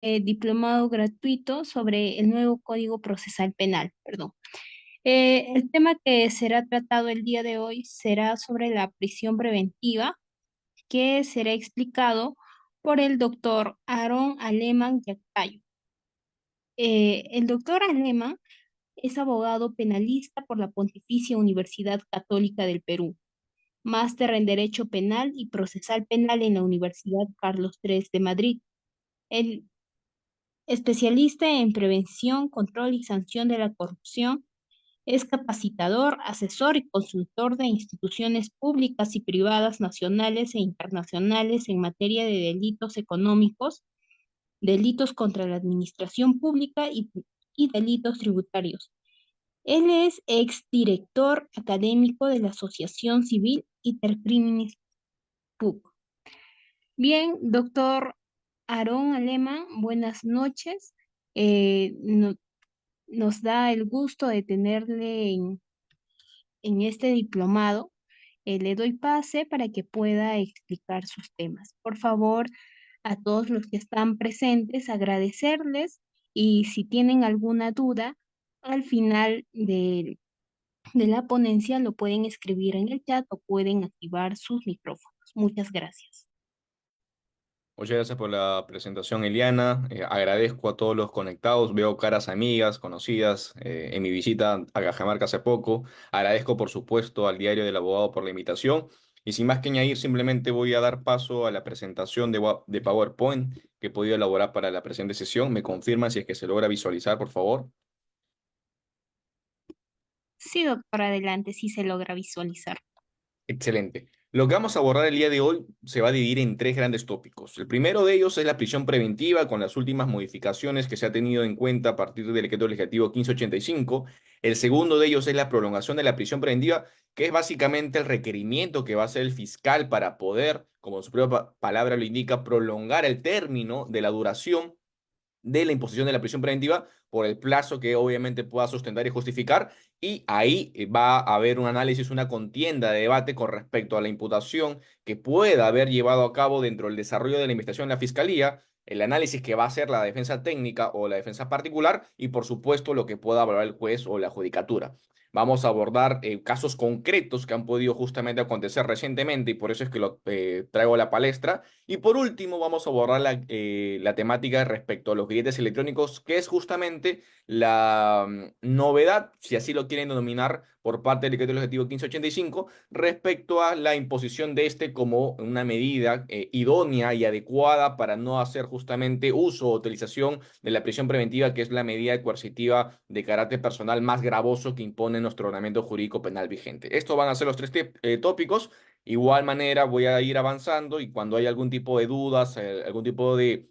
diplomado gratuito sobre el nuevo Código Procesal Penal, perdón. El tema que será tratado el día de hoy será sobre la prisión preventiva, que será explicado por el doctor Aaron Aleman Yactayo. El doctor Aleman es abogado penalista por la Pontificia Universidad Católica del Perú, máster en Derecho Penal y Procesal Penal en la Universidad Carlos III de Madrid. El especialista en prevención, control y sanción de la corrupción, es capacitador, asesor y consultor de instituciones públicas y privadas nacionales e internacionales en materia de delitos económicos, delitos contra la administración pública y delitos tributarios. Él es exdirector académico de la Asociación Civil Intercriminis PUC. Bien, doctor Aarón Alemán, buenas noches. Nos da el gusto de tenerle en este diplomado. Le doy pase para que pueda explicar sus temas. Por favor, a todos los que están presentes, agradecerles y si tienen alguna duda, al final de la ponencia lo pueden escribir en el chat o pueden activar sus micrófonos. Muchas gracias. Muchas gracias por la presentación, Eliana. Agradezco a todos los conectados. Veo caras amigas, conocidas en mi visita a Cajamarca hace poco. Agradezco, por supuesto, al Diario del Abogado por la invitación. Y sin más que añadir, simplemente voy a dar paso a la presentación de PowerPoint que he podido elaborar para la presente sesión. ¿Me confirman si es que se logra visualizar, por favor? Sí, doctor, adelante, sí se logra visualizar. Excelente. Lo que vamos a abordar el día de hoy se va a dividir en tres grandes tópicos. El primero de ellos es la prisión preventiva con las últimas modificaciones que se ha tenido en cuenta a partir del decreto legislativo 1585. El segundo de ellos es la prolongación de la prisión preventiva, que es básicamente el requerimiento que va a hacer el fiscal para poder, como su propia palabra lo indica, prolongar el término de la duración de la imposición de la prisión preventiva por el plazo que obviamente pueda sustentar y justificar. Y ahí va a haber un análisis, una contienda de debate con respecto a la imputación que pueda haber llevado a cabo dentro del desarrollo de la investigación en la Fiscalía, el análisis que va a hacer la defensa técnica o la defensa particular y por supuesto lo que pueda valorar el juez o la judicatura. Vamos a abordar casos concretos que han podido justamente acontecer recientemente y por eso es que lo traigo a la palestra. Y por último, vamos a abordar la temática respecto a los billetes electrónicos, que es justamente la novedad, si así lo quieren denominar, por parte del decreto legislativo 1585, respecto a la imposición de este como una medida idónea y adecuada para no hacer justamente uso o utilización de la prisión preventiva, que es la medida coercitiva de carácter personal más gravoso que impone nuestro ordenamiento jurídico penal vigente. Estos van a ser los tres tópicos. Igual manera voy a ir avanzando y cuando hay algún tipo de dudas, algún tipo de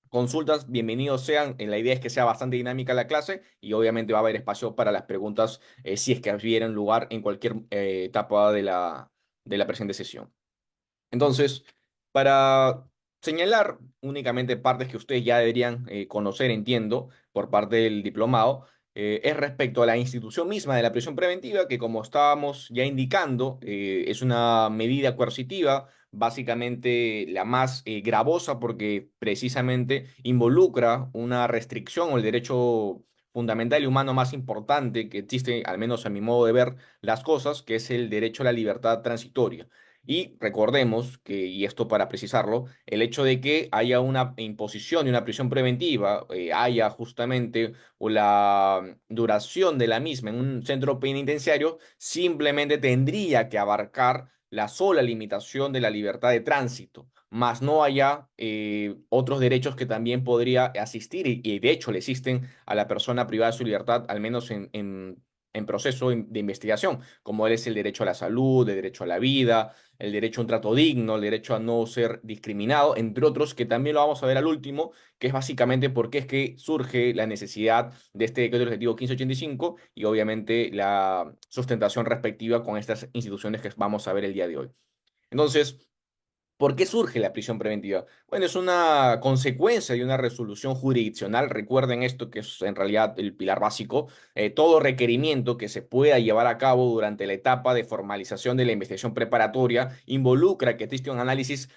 consultas, bienvenidos sean. La idea es que sea bastante dinámica la clase y obviamente va a haber espacio para las preguntas si es que hubieran lugar en cualquier etapa de la presente sesión. Entonces, para señalar únicamente partes que ustedes ya deberían conocer, entiendo, por parte del diplomado, es respecto a la institución misma de la prisión preventiva, que como estábamos ya indicando, es una medida coercitiva, básicamente la más gravosa porque precisamente involucra una restricción o el derecho fundamental y humano más importante que existe, al menos a mi modo de ver las cosas, que es el derecho a la libertad transitoria. Y recordemos que, y esto para precisarlo, el hecho de que haya una imposición de una prisión preventiva, haya justamente o la duración de la misma en un centro penitenciario, simplemente tendría que abarcar la sola limitación de la libertad de tránsito, más no haya otros derechos que también podría asistir y de hecho le existen a la persona privada de su libertad, al menos en proceso de investigación, como es el derecho a la salud, el derecho a la vida, el derecho a un trato digno, el derecho a no ser discriminado, entre otros, que también lo vamos a ver al último, que es básicamente por qué es que surge la necesidad de este decreto legislativo 1585 y obviamente la sustentación respectiva con estas instituciones que vamos a ver el día de hoy. Entonces, ¿por qué surge la prisión preventiva? Bueno, es una consecuencia de una resolución jurisdiccional. Recuerden esto, que es en realidad el pilar básico. Todo requerimiento que se pueda llevar a cabo durante la etapa de formalización de la investigación preparatoria involucra que existe un análisis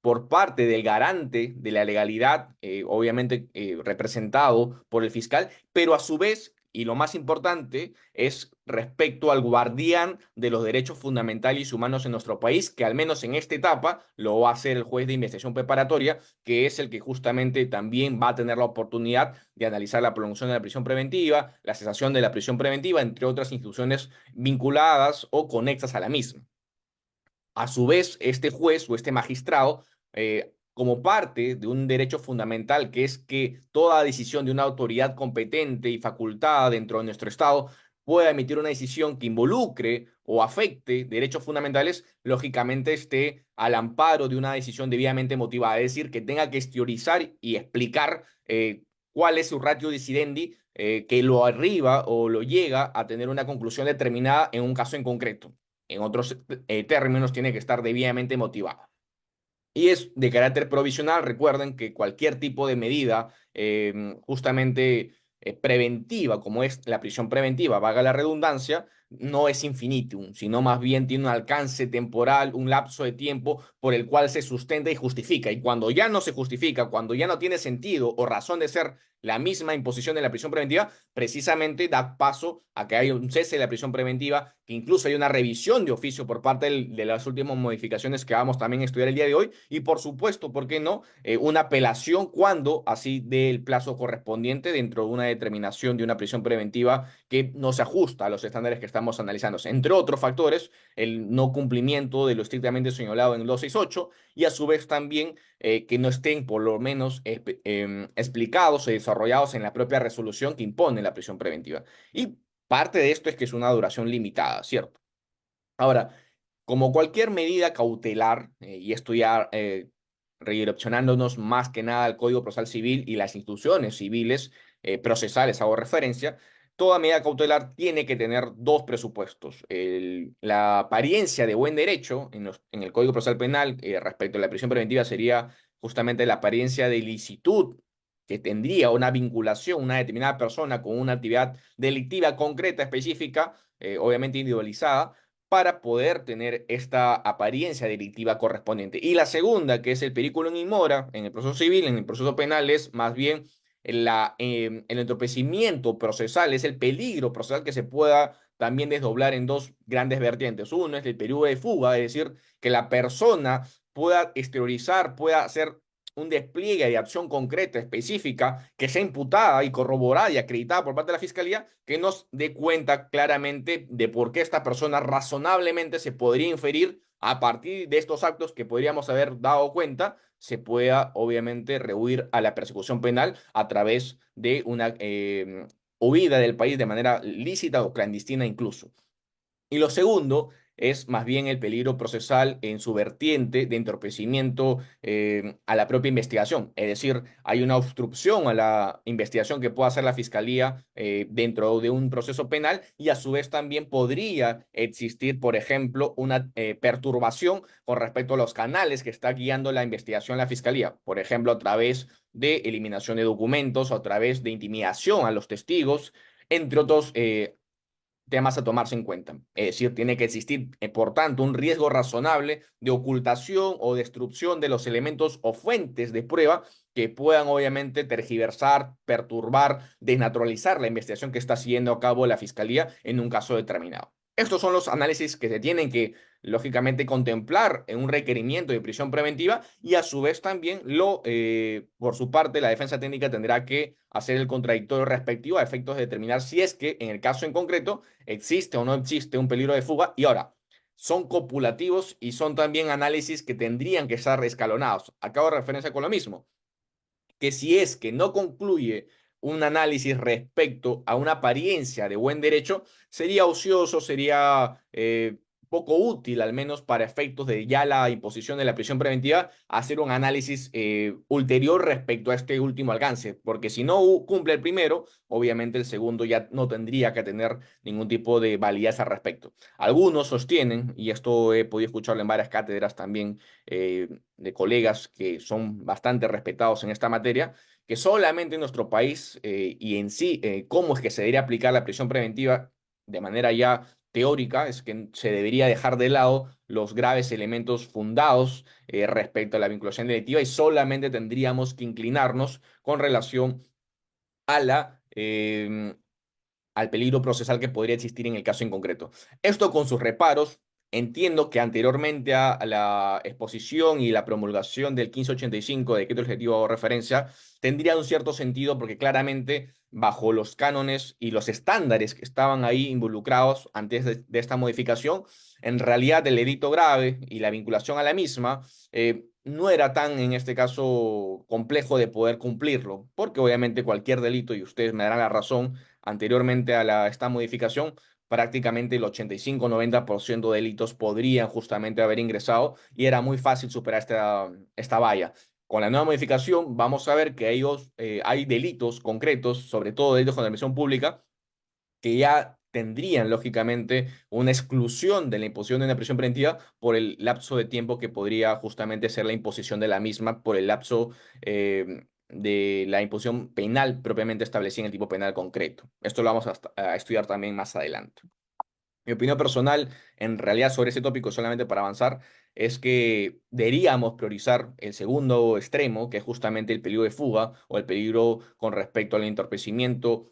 por parte del garante de la legalidad, obviamente representado por el fiscal, pero a su vez, y lo más importante, es respecto al guardián de los derechos fundamentales y humanos en nuestro país, que al menos en esta etapa lo va a hacer el juez de investigación preparatoria, que es el que justamente también va a tener la oportunidad de analizar la prolongación de la prisión preventiva, la cesación de la prisión preventiva, entre otras instituciones vinculadas o conexas a la misma. A su vez, este juez o este magistrado, como parte de un derecho fundamental, que es que toda decisión de una autoridad competente y facultada dentro de nuestro Estado pueda emitir una decisión que involucre o afecte derechos fundamentales, lógicamente esté al amparo de una decisión debidamente motivada, es decir, que tenga que exteriorizar y explicar cuál es su ratio decidendi que lo arriba o lo llega a tener una conclusión determinada en un caso en concreto. En otros términos, tiene que estar debidamente motivada. Y es de carácter provisional. Recuerden que cualquier tipo de medida justamente preventiva, como es la prisión preventiva, valga la redundancia, no es infinitum, sino más bien tiene un alcance temporal, un lapso de tiempo por el cual se sustenta y justifica. Y cuando ya no se justifica, cuando ya no tiene sentido o razón de ser la misma imposición de la prisión preventiva, precisamente da paso a que haya un cese de la prisión preventiva, que incluso hay una revisión de oficio por parte de las últimas modificaciones que vamos también a estudiar el día de hoy, y por supuesto, ¿por qué no? Una apelación cuando así dé el plazo correspondiente dentro de una determinación de una prisión preventiva que no se ajusta a los estándares que estamos analizando. Entre otros factores, el no cumplimiento de lo estrictamente señalado en el 268, y a su vez también que no estén por lo menos explicados y desarrollados en la propia resolución que impone la prisión preventiva. Y parte de esto es que es una duración limitada, ¿cierto? Ahora, como cualquier medida cautelar, y esto ya redireccionándonos más que nada al Código Procesal Civil y las instituciones civiles procesales, hago referencia, toda medida cautelar tiene que tener dos presupuestos. La apariencia de buen derecho en el Código Procesal Penal respecto a la prisión preventiva sería justamente la apariencia de ilicitud que tendría una vinculación, una determinada persona con una actividad delictiva concreta, específica, obviamente individualizada, para poder tener esta apariencia delictiva correspondiente. Y la segunda, que es el periculum in mora, en el proceso civil, en el proceso penal, es más bien el entorpecimiento procesal, es el peligro procesal que se pueda también desdoblar en dos grandes vertientes. Uno es el peligro de fuga, es decir, que la persona pueda exteriorizar, pueda hacer un despliegue de acción concreta, específica, que sea imputada y corroborada y acreditada por parte de la Fiscalía, que nos dé cuenta claramente de por qué esta persona razonablemente se podría inferir a partir de estos actos que podríamos haber dado cuenta, se pueda obviamente rehuir a la persecución penal a través de una huida del país de manera lícita o clandestina incluso. Y lo segundo es más bien el peligro procesal en su vertiente de entorpecimiento a la propia investigación. Es decir, hay una obstrucción a la investigación que pueda hacer la Fiscalía dentro de un proceso penal, y a su vez también podría existir, por ejemplo, una perturbación con respecto a los canales que está guiando la investigación la Fiscalía. Por ejemplo, a través de eliminación de documentos, o a través de intimidación a los testigos, entre otros temas a tomarse en cuenta. Es decir, tiene que existir, por tanto, un riesgo razonable de ocultación o destrucción de los elementos o fuentes de prueba que puedan, obviamente, tergiversar, perturbar, desnaturalizar la investigación que está haciendo a cabo la Fiscalía en un caso determinado. Estos son los análisis que se tienen que, lógicamente, contemplar en un requerimiento de prisión preventiva, y a su vez también, por su parte, la defensa técnica tendrá que hacer el contradictorio respectivo a efectos de determinar si es que, en el caso en concreto, existe o no existe un peligro de fuga. Y ahora, son copulativos y son también análisis que tendrían que estar escalonados. Acabo de referencia con lo mismo, que si es que no concluye un análisis respecto a una apariencia de buen derecho, sería ocioso, sería poco útil, al menos para efectos de ya la imposición de la prisión preventiva, hacer un análisis ulterior respecto a este último alcance, porque si no cumple el primero, obviamente el segundo ya no tendría que tener ningún tipo de validez al respecto. Algunos sostienen, y esto he podido escucharlo en varias cátedras también, de colegas que son bastante respetados en esta materia, que solamente en nuestro país y en sí, cómo es que se debería aplicar la prisión preventiva de manera ya teórica es que se debería dejar de lado los graves elementos fundados respecto a la vinculación delictiva y solamente tendríamos que inclinarnos con relación a al peligro procesal que podría existir en el caso en concreto. Esto con sus reparos. Entiendo que anteriormente a la exposición y la promulgación del 1585 de decreto legislativo hago referencia, tendría un cierto sentido porque claramente bajo los cánones y los estándares que estaban ahí involucrados antes de esta modificación, en realidad el delito grave y la vinculación a la misma no era tan, en este caso, complejo de poder cumplirlo, porque obviamente cualquier delito, y ustedes me darán la razón, anteriormente a esta modificación, prácticamente el 85-90% de delitos podrían justamente haber ingresado y era muy fácil superar esta valla. Con la nueva modificación vamos a ver que hay delitos concretos, sobre todo delitos contra la administración pública, que ya tendrían lógicamente una exclusión de la imposición de una prisión preventiva por el lapso de tiempo que podría justamente ser la imposición de la misma por el lapso de la imposición penal propiamente establecida en el tipo penal concreto. Esto lo vamos a estudiar también más adelante. Mi opinión personal, en realidad, sobre ese tópico, solamente para avanzar, es que deberíamos priorizar el segundo extremo, que es justamente el peligro de fuga o el peligro con respecto al entorpecimiento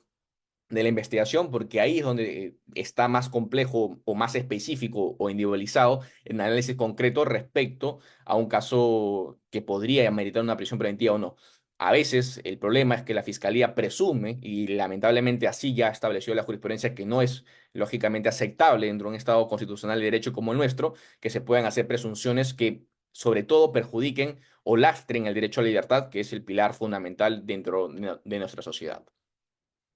de la investigación, porque ahí es donde está más complejo o más específico o individualizado el análisis concreto respecto a un caso que podría ameritar una prisión preventiva o no. A veces el problema es que la fiscalía presume, y lamentablemente así ya estableció la jurisprudencia, que no es lógicamente aceptable dentro de un Estado constitucional de derecho como el nuestro, que se puedan hacer presunciones que sobre todo perjudiquen o lastren el derecho a la libertad, que es el pilar fundamental dentro de nuestra sociedad.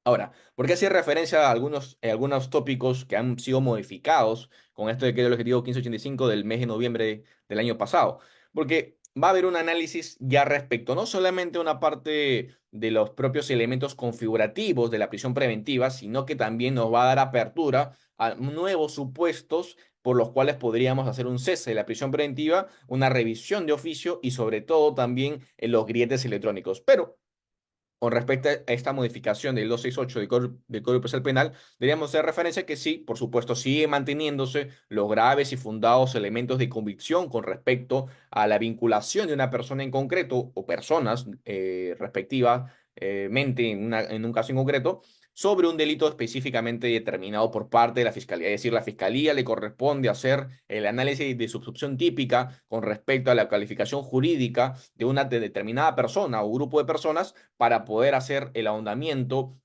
Ahora, ¿por qué hacía referencia a algunos tópicos que han sido modificados con esto de que el objetivo 1585 del mes de noviembre del año pasado? Porque va a haber un análisis ya respecto no solamente a una parte de los propios elementos configurativos de la prisión preventiva, sino que también nos va a dar apertura a nuevos supuestos por los cuales podríamos hacer un cese de la prisión preventiva, una revisión de oficio y sobre todo también en los grilletes electrónicos. Pero con respecto a esta modificación del 268 del Código Procesal Penal, deberíamos hacer referencia que sí, por supuesto, sigue manteniéndose los graves y fundados elementos de convicción con respecto a la vinculación de una persona en concreto o personas respectivamente en un caso en concreto sobre un delito específicamente determinado por parte de la Fiscalía. Es decir, la Fiscalía le corresponde hacer el análisis de subsunción típica con respecto a la calificación jurídica de una determinada persona o grupo de personas para poder hacer el ahondamiento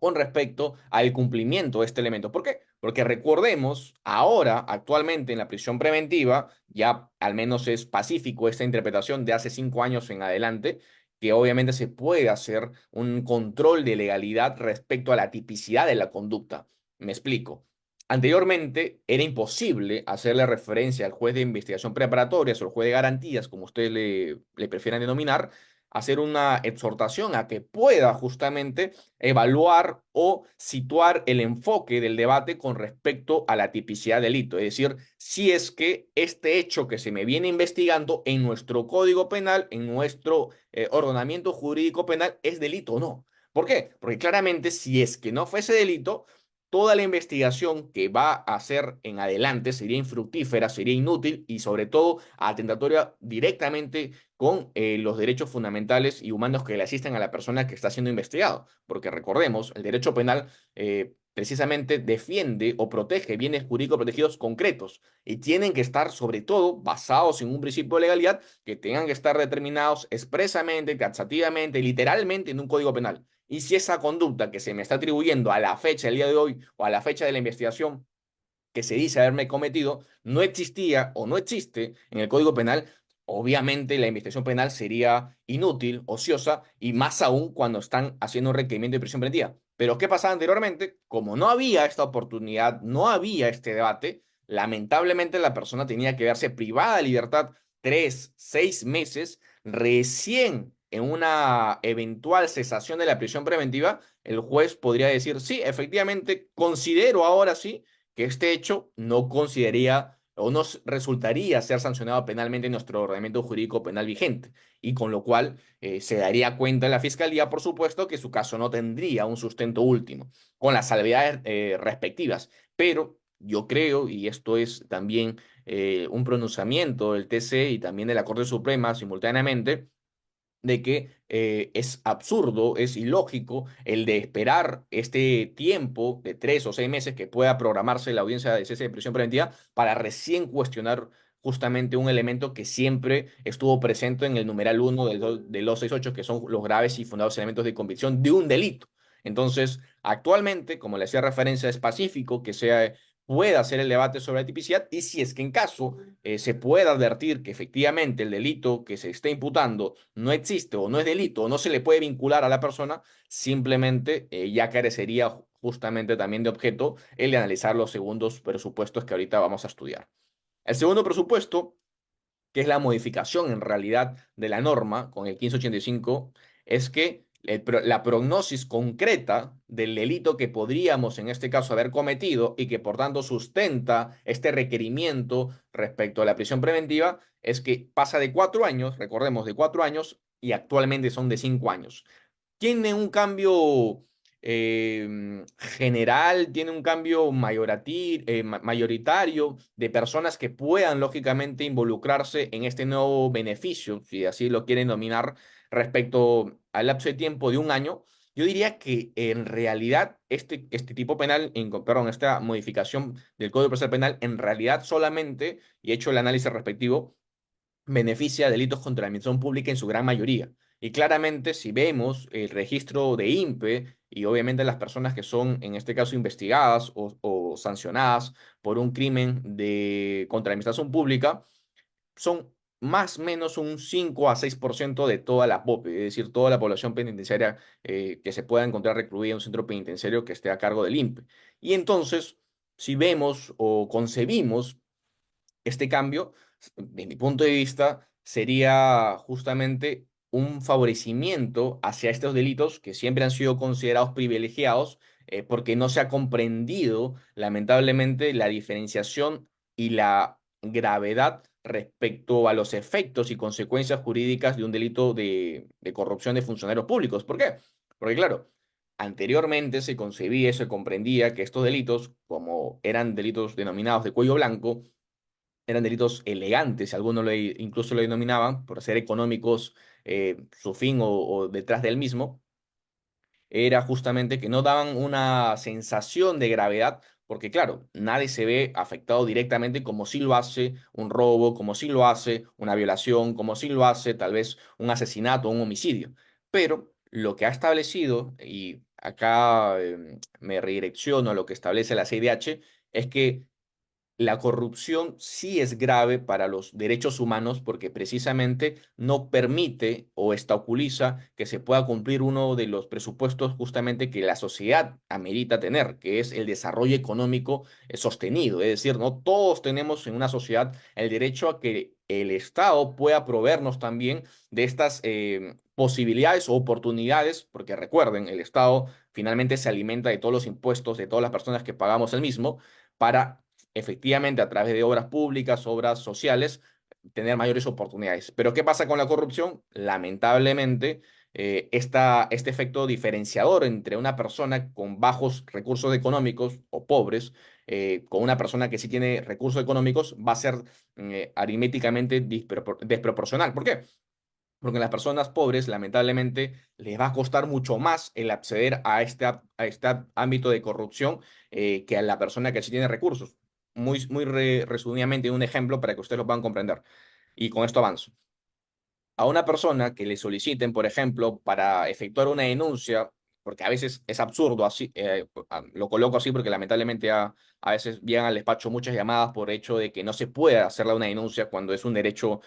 con respecto al cumplimiento de este elemento. ¿Por qué? Porque recordemos, ahora, actualmente en la prisión preventiva, ya al menos es pacífico esta interpretación de hace 5 años en adelante, que obviamente se puede hacer un control de legalidad respecto a la tipicidad de la conducta. Me explico. Anteriormente era imposible hacerle referencia al juez de investigación preparatoria o al juez de garantías, como ustedes le prefieran denominar, hacer una exhortación a que pueda justamente evaluar o situar el enfoque del debate con respecto a la tipicidad del delito. Es decir, si es que este hecho que se me viene investigando en nuestro código penal, en nuestro ordenamiento jurídico penal, es delito o no. ¿Por qué? Porque claramente si es que no fuese delito, toda la investigación que va a hacer en adelante sería infructífera, sería inútil y sobre todo atentatoria directamente con los derechos fundamentales y humanos que le asisten a la persona que está siendo investigado. Porque recordemos, el derecho penal precisamente defiende o protege bienes jurídicos protegidos concretos y tienen que estar sobre todo basados en un principio de legalidad que tengan que estar determinados expresamente, taxativamente, literalmente en un código penal. Y si esa conducta que se me está atribuyendo a la fecha del día de hoy o a la fecha de la investigación que se dice haberme cometido no existía o no existe en el Código Penal, obviamente la investigación penal sería inútil, ociosa y más aún cuando están haciendo un requerimiento de prisión preventiva. Pero ¿qué pasaba anteriormente? Como no había esta oportunidad, no había este debate, lamentablemente la persona tenía que verse privada de libertad 3, 6 meses, recién en una eventual cesación de la prisión preventiva, el juez podría decir, sí, efectivamente, considero ahora sí que este hecho no consideraría o no resultaría ser sancionado penalmente en nuestro ordenamiento jurídico penal vigente, y con lo cual se daría cuenta en la fiscalía, por supuesto, que su caso no tendría un sustento último, con las salvedades respectivas. Pero yo creo, y esto es también un pronunciamiento del TC y también de la Corte Suprema simultáneamente, de que es absurdo, es ilógico el de esperar este tiempo de 3 o 6 meses que pueda programarse la audiencia de cese de prisión preventiva para recién cuestionar justamente un elemento que siempre estuvo presente en el numeral 1 del 268, que son los graves y fundados elementos de convicción de un delito. Entonces, actualmente, como le hacía referencia, es pacífico que sea pueda hacer el debate sobre la tipicidad y si es que en caso se pueda advertir que efectivamente el delito que se está imputando no existe o no es delito o no se le puede vincular a la persona, simplemente ya carecería justamente también de objeto el de analizar los segundos presupuestos que ahorita vamos a estudiar. El segundo presupuesto, que es la modificación en realidad de la norma con el 1585, es que la prognosis concreta del delito que podríamos en este caso haber cometido y que por tanto sustenta este requerimiento respecto a la prisión preventiva es que pasa de 4 años, recordemos, de 4 años y actualmente son de 5 años. Tiene un cambio general, tiene un cambio mayoritario de personas que puedan lógicamente involucrarse en este nuevo beneficio, si así lo quieren nominar, respecto al lapso de tiempo de un año. Yo diría que en realidad este tipo penal, perdón, esta modificación del Código Procesal Penal, en realidad solamente, y he hecho el análisis respectivo, beneficia a delitos contra la administración pública en su gran mayoría. Y claramente, si vemos el registro de INPE y obviamente las personas que son, en este caso, investigadas o sancionadas por un crimen contra la administración pública, son más o menos un 5 a 6% de toda la POPE, es decir, toda la población penitenciaria que se pueda encontrar recluida en un centro penitenciario que esté a cargo del INPE. Y entonces, si vemos o concebimos este cambio, desde mi punto de vista, sería justamente un favorecimiento hacia estos delitos que siempre han sido considerados privilegiados, porque no se ha comprendido, lamentablemente, la diferenciación y la gravedad respecto a los efectos y consecuencias jurídicas de un delito de corrupción de funcionarios públicos. ¿Por qué? Porque, claro, anteriormente se concebía, se comprendía que estos delitos, como eran delitos denominados de cuello blanco, eran delitos elegantes, algunos incluso lo denominaban, por ser económicos, su fin o detrás del mismo, era justamente que no daban una sensación de gravedad, porque claro, nadie se ve afectado directamente como si lo hace un robo, como si lo hace una violación, como si lo hace tal vez un asesinato o un homicidio. Pero lo que ha establecido, y acá me redirecciono a lo que establece la CIDH, es que la corrupción sí es grave para los derechos humanos porque precisamente no permite o obstaculiza que se pueda cumplir uno de los presupuestos justamente que la sociedad amerita tener, que es el desarrollo económico sostenido. Es decir, no todos tenemos en una sociedad el derecho a que el Estado pueda proveernos también de estas posibilidades o oportunidades, porque recuerden, el Estado finalmente se alimenta de todos los impuestos de todas las personas que pagamos el mismo para efectivamente a través de obras públicas, obras sociales, tener mayores oportunidades. Pero ¿qué pasa con la corrupción? Lamentablemente, este efecto diferenciador entre una persona con bajos recursos económicos o pobres, con una persona que sí tiene recursos económicos, va a ser aritméticamente desproporcional. ¿Por qué? Porque a las personas pobres, lamentablemente, les va a costar mucho más el acceder a este ámbito de corrupción que a la persona que sí tiene recursos. Muy resumidamente, un ejemplo para que ustedes lo puedan comprender. Y con esto avanzo a una persona que le soliciten, por ejemplo, para efectuar una denuncia, porque a veces es absurdo, así, lo coloco así porque lamentablemente a veces llegan al despacho muchas llamadas por hecho de que no se puede hacerle una denuncia cuando es un derecho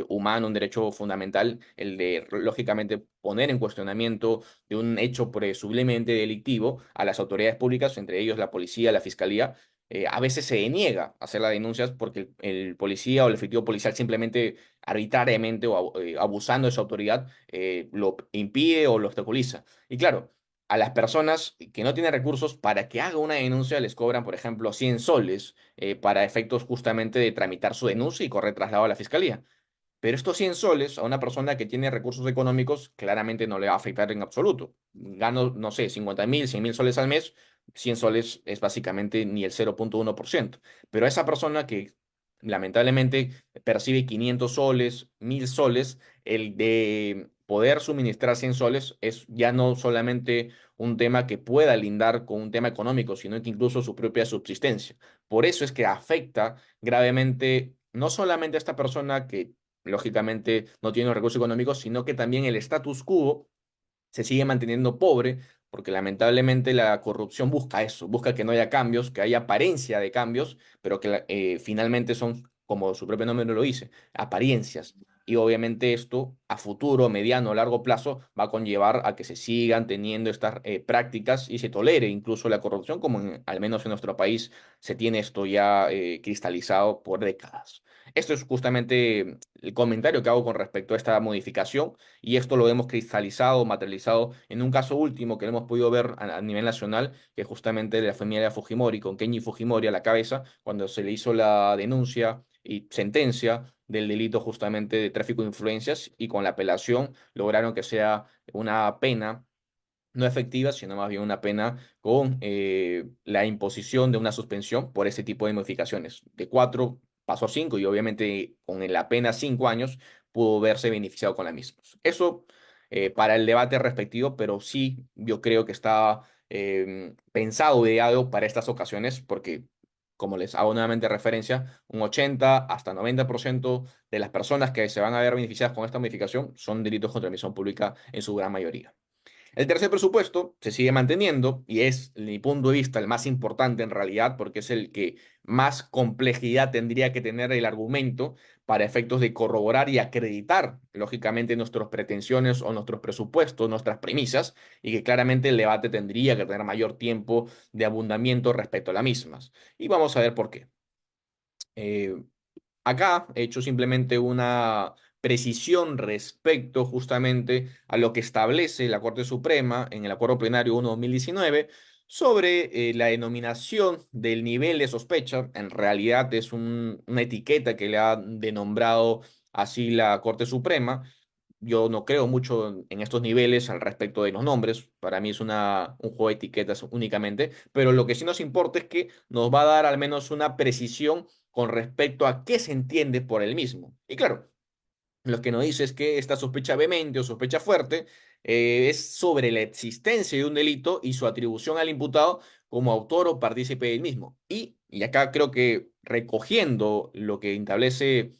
humano, un derecho fundamental, el de, lógicamente, poner en cuestionamiento de un hecho presumiblemente delictivo a las autoridades públicas, entre ellos la policía, la fiscalía. A veces se deniega a hacer las denuncias porque el policía o el efectivo policial simplemente arbitrariamente o abusando de su autoridad, lo impide o lo obstaculiza. Y claro, a las personas que no tienen recursos para que haga una denuncia les cobran, por ejemplo, 100 soles para efectos justamente de tramitar su denuncia y correr traslado a la fiscalía. Pero estos 100 soles a una persona que tiene recursos económicos claramente no le va a afectar en absoluto. Gano, no sé, 50.000, 100.000 soles al mes, 100 soles es básicamente ni el 0,1%. Pero a esa persona que lamentablemente percibe 500 soles, 1.000 soles, el de poder suministrar 100 soles es ya no solamente un tema que pueda lindar con un tema económico, sino que incluso su propia subsistencia. Por eso es que afecta gravemente no solamente a esta persona que lógicamente no tiene los recursos económicos, sino que también el status quo se sigue manteniendo pobre, porque lamentablemente la corrupción busca eso, busca que no haya cambios, que haya apariencia de cambios, pero que finalmente son, como su propio nombre lo dice, apariencias. Y obviamente esto a futuro, mediano o largo plazo va a conllevar a que se sigan teniendo estas prácticas y se tolere incluso la corrupción, como al menos en nuestro país se tiene esto ya cristalizado por décadas. Esto es justamente el comentario que hago con respecto a esta modificación y esto lo hemos cristalizado, materializado en un caso último que lo hemos podido ver a nivel nacional, que es justamente de la familia Fujimori, con Kenji Fujimori a la cabeza, cuando se le hizo la denuncia y sentencia del delito justamente de tráfico de influencias y con la apelación lograron que sea una pena no efectiva, sino más bien una pena con la imposición de una suspensión por ese tipo de modificaciones. De 4 pasó a 5 y obviamente con la pena 5 años pudo verse beneficiado con la misma. Eso para el debate respectivo, pero sí yo creo que está pensado, ideado para estas ocasiones, porque como les hago nuevamente referencia, un 80 hasta 90% de las personas que se van a ver beneficiadas con esta modificación son delitos contra la administración pública en su gran mayoría. El tercer presupuesto se sigue manteniendo y es, desde mi punto de vista, el más importante en realidad porque es el que más complejidad tendría que tener el argumento para efectos de corroborar y acreditar, lógicamente, nuestras pretensiones o nuestros presupuestos, nuestras premisas, y que claramente el debate tendría que tener mayor tiempo de abundamiento respecto a las mismas. Y vamos a ver por qué. Eh, Acá he hecho simplemente una precisión respecto justamente a lo que establece la Corte Suprema en el Acuerdo Plenario 1/2019 sobre la denominación del nivel de sospecha. En realidad es una etiqueta que le ha denombrado así la Corte Suprema. Yo no creo mucho en estos niveles al respecto de los nombres. Para mí es un juego de etiquetas únicamente. Pero lo que sí nos importa es que nos va a dar al menos una precisión con respecto a qué se entiende por el mismo. Y claro, lo que nos dice es que esta sospecha vehemente o sospecha fuerte es sobre la existencia de un delito y su atribución al imputado como autor o partícipe del mismo. Y acá creo que recogiendo lo que establece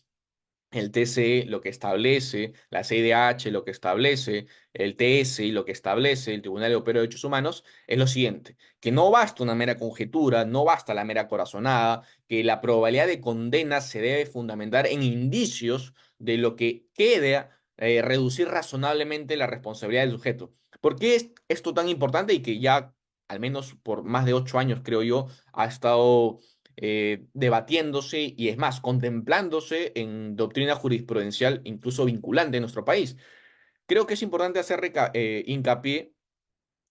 el TCE, lo que establece, la CIDH, lo que establece, el TS y lo que establece el Tribunal Europeo de Derechos Humanos, es lo siguiente, que no basta una mera conjetura, no basta la mera corazonada, que la probabilidad de condena se debe fundamentar en indicios de lo que quede reducir razonablemente la responsabilidad del sujeto. ¿Por qué es esto tan importante y que ya, al menos por más de 8 años, creo yo, ha estado debatiéndose y es más, contemplándose en doctrina jurisprudencial incluso vinculante en nuestro país? Creo que es importante hacer hincapié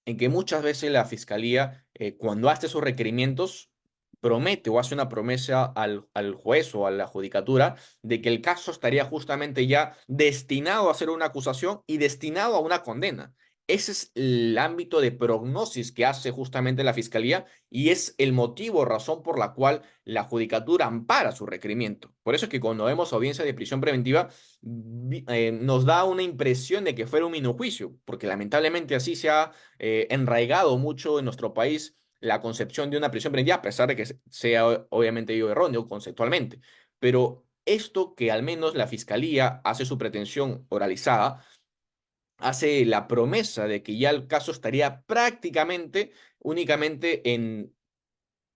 en que muchas veces la fiscalía, cuando hace sus requerimientos, promete o hace una promesa al juez o a la judicatura de que el caso estaría justamente ya destinado a ser una acusación y destinado a una condena. Ese es el ámbito de prognosis que hace justamente la fiscalía y es el motivo o razón por la cual la judicatura ampara su requerimiento. Por eso es que cuando vemos audiencia de prisión preventiva, nos da una impresión de que fuera un minujuicio, porque lamentablemente así se ha enraigado mucho en nuestro país la concepción de una prisión preventiva, a pesar de que sea obviamente yo erróneo conceptualmente. Pero esto que al menos la fiscalía hace su pretensión oralizada, hace la promesa de que ya el caso estaría prácticamente únicamente en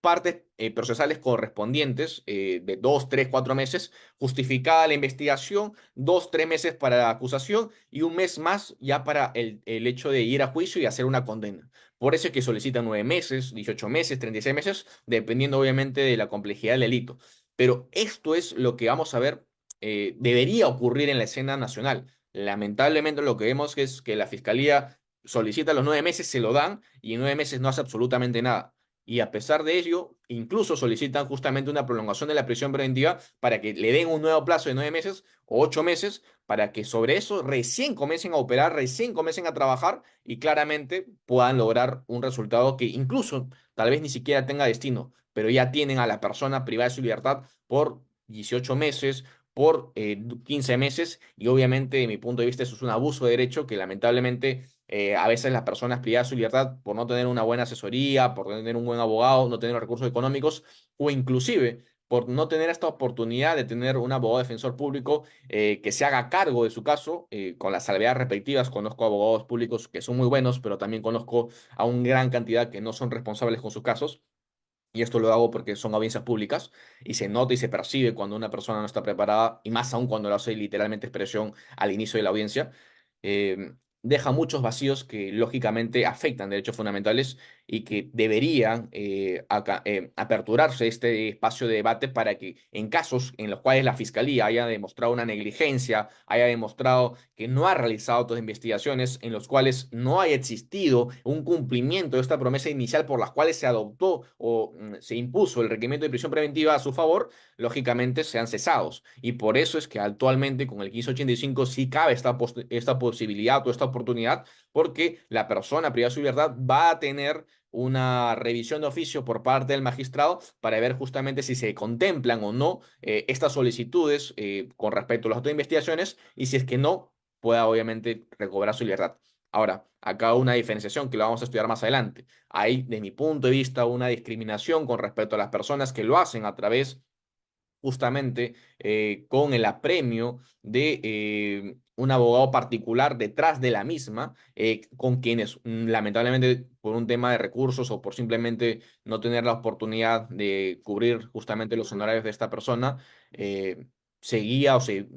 partes procesales correspondientes de 2, 3, 4 meses, justificada la investigación, 2, 3 meses para la acusación y un mes más ya para el hecho de ir a juicio y hacer una condena. Por eso es que solicitan 9 meses, 18 meses, 36 meses, dependiendo obviamente de la complejidad del delito. Pero esto es lo que vamos a ver, debería ocurrir en la escena nacional. Lamentablemente lo que vemos es que la fiscalía solicita los 9 meses, se lo dan y en 9 meses no hace absolutamente nada. y a pesar de ello, incluso solicitan justamente una prolongación de la prisión preventiva para que le den un nuevo plazo de 9 meses o 8 meses para que sobre eso recién comiencen a operar, recién comiencen a trabajar y claramente puedan lograr un resultado que incluso tal vez ni siquiera tenga destino, pero ya tienen a la persona privada de su libertad por 18 meses, por 15 meses y obviamente de mi punto de vista eso es un abuso de derecho que lamentablemente a veces las personas privadas de su libertad por no tener una buena asesoría, por no tener un buen abogado, no tener los recursos económicos o inclusive por no tener esta oportunidad de tener un abogado defensor público que se haga cargo de su caso con las salvedades respectivas. Conozco abogados públicos que son muy buenos, pero también conozco a una gran cantidad que no son responsables con sus casos. Y esto lo hago porque son audiencias públicas y se nota y se percibe cuando una persona no está preparada, y más aún cuando lo hace literalmente expresión al inicio de la audiencia. Deja muchos vacíos que lógicamente afectan derechos fundamentales y que deberían aperturarse este espacio de debate para que en casos en los cuales la Fiscalía haya demostrado una negligencia, haya demostrado que no ha realizado otras investigaciones, en los cuales no haya existido un cumplimiento de esta promesa inicial por las cuales se adoptó o se impuso el requerimiento de prisión preventiva a su favor, lógicamente sean cesados. Y por eso es que actualmente con el 1585 sí cabe esta posibilidad o esta oportunidad, porque la persona privada de su libertad va a tener una revisión de oficio por parte del magistrado para ver justamente si se contemplan o no estas solicitudes con respecto a las otras investigaciones y si es que no, pueda obviamente recobrar su libertad. Ahora, acá una diferenciación que lo vamos a estudiar más adelante. Hay, de mi punto de vista, una discriminación con respecto a las personas que lo hacen a través justamente con el apremio de un abogado particular detrás de la misma, con quienes lamentablemente por un tema de recursos o por simplemente no tener la oportunidad de cubrir justamente los honorarios de esta persona, se guía o se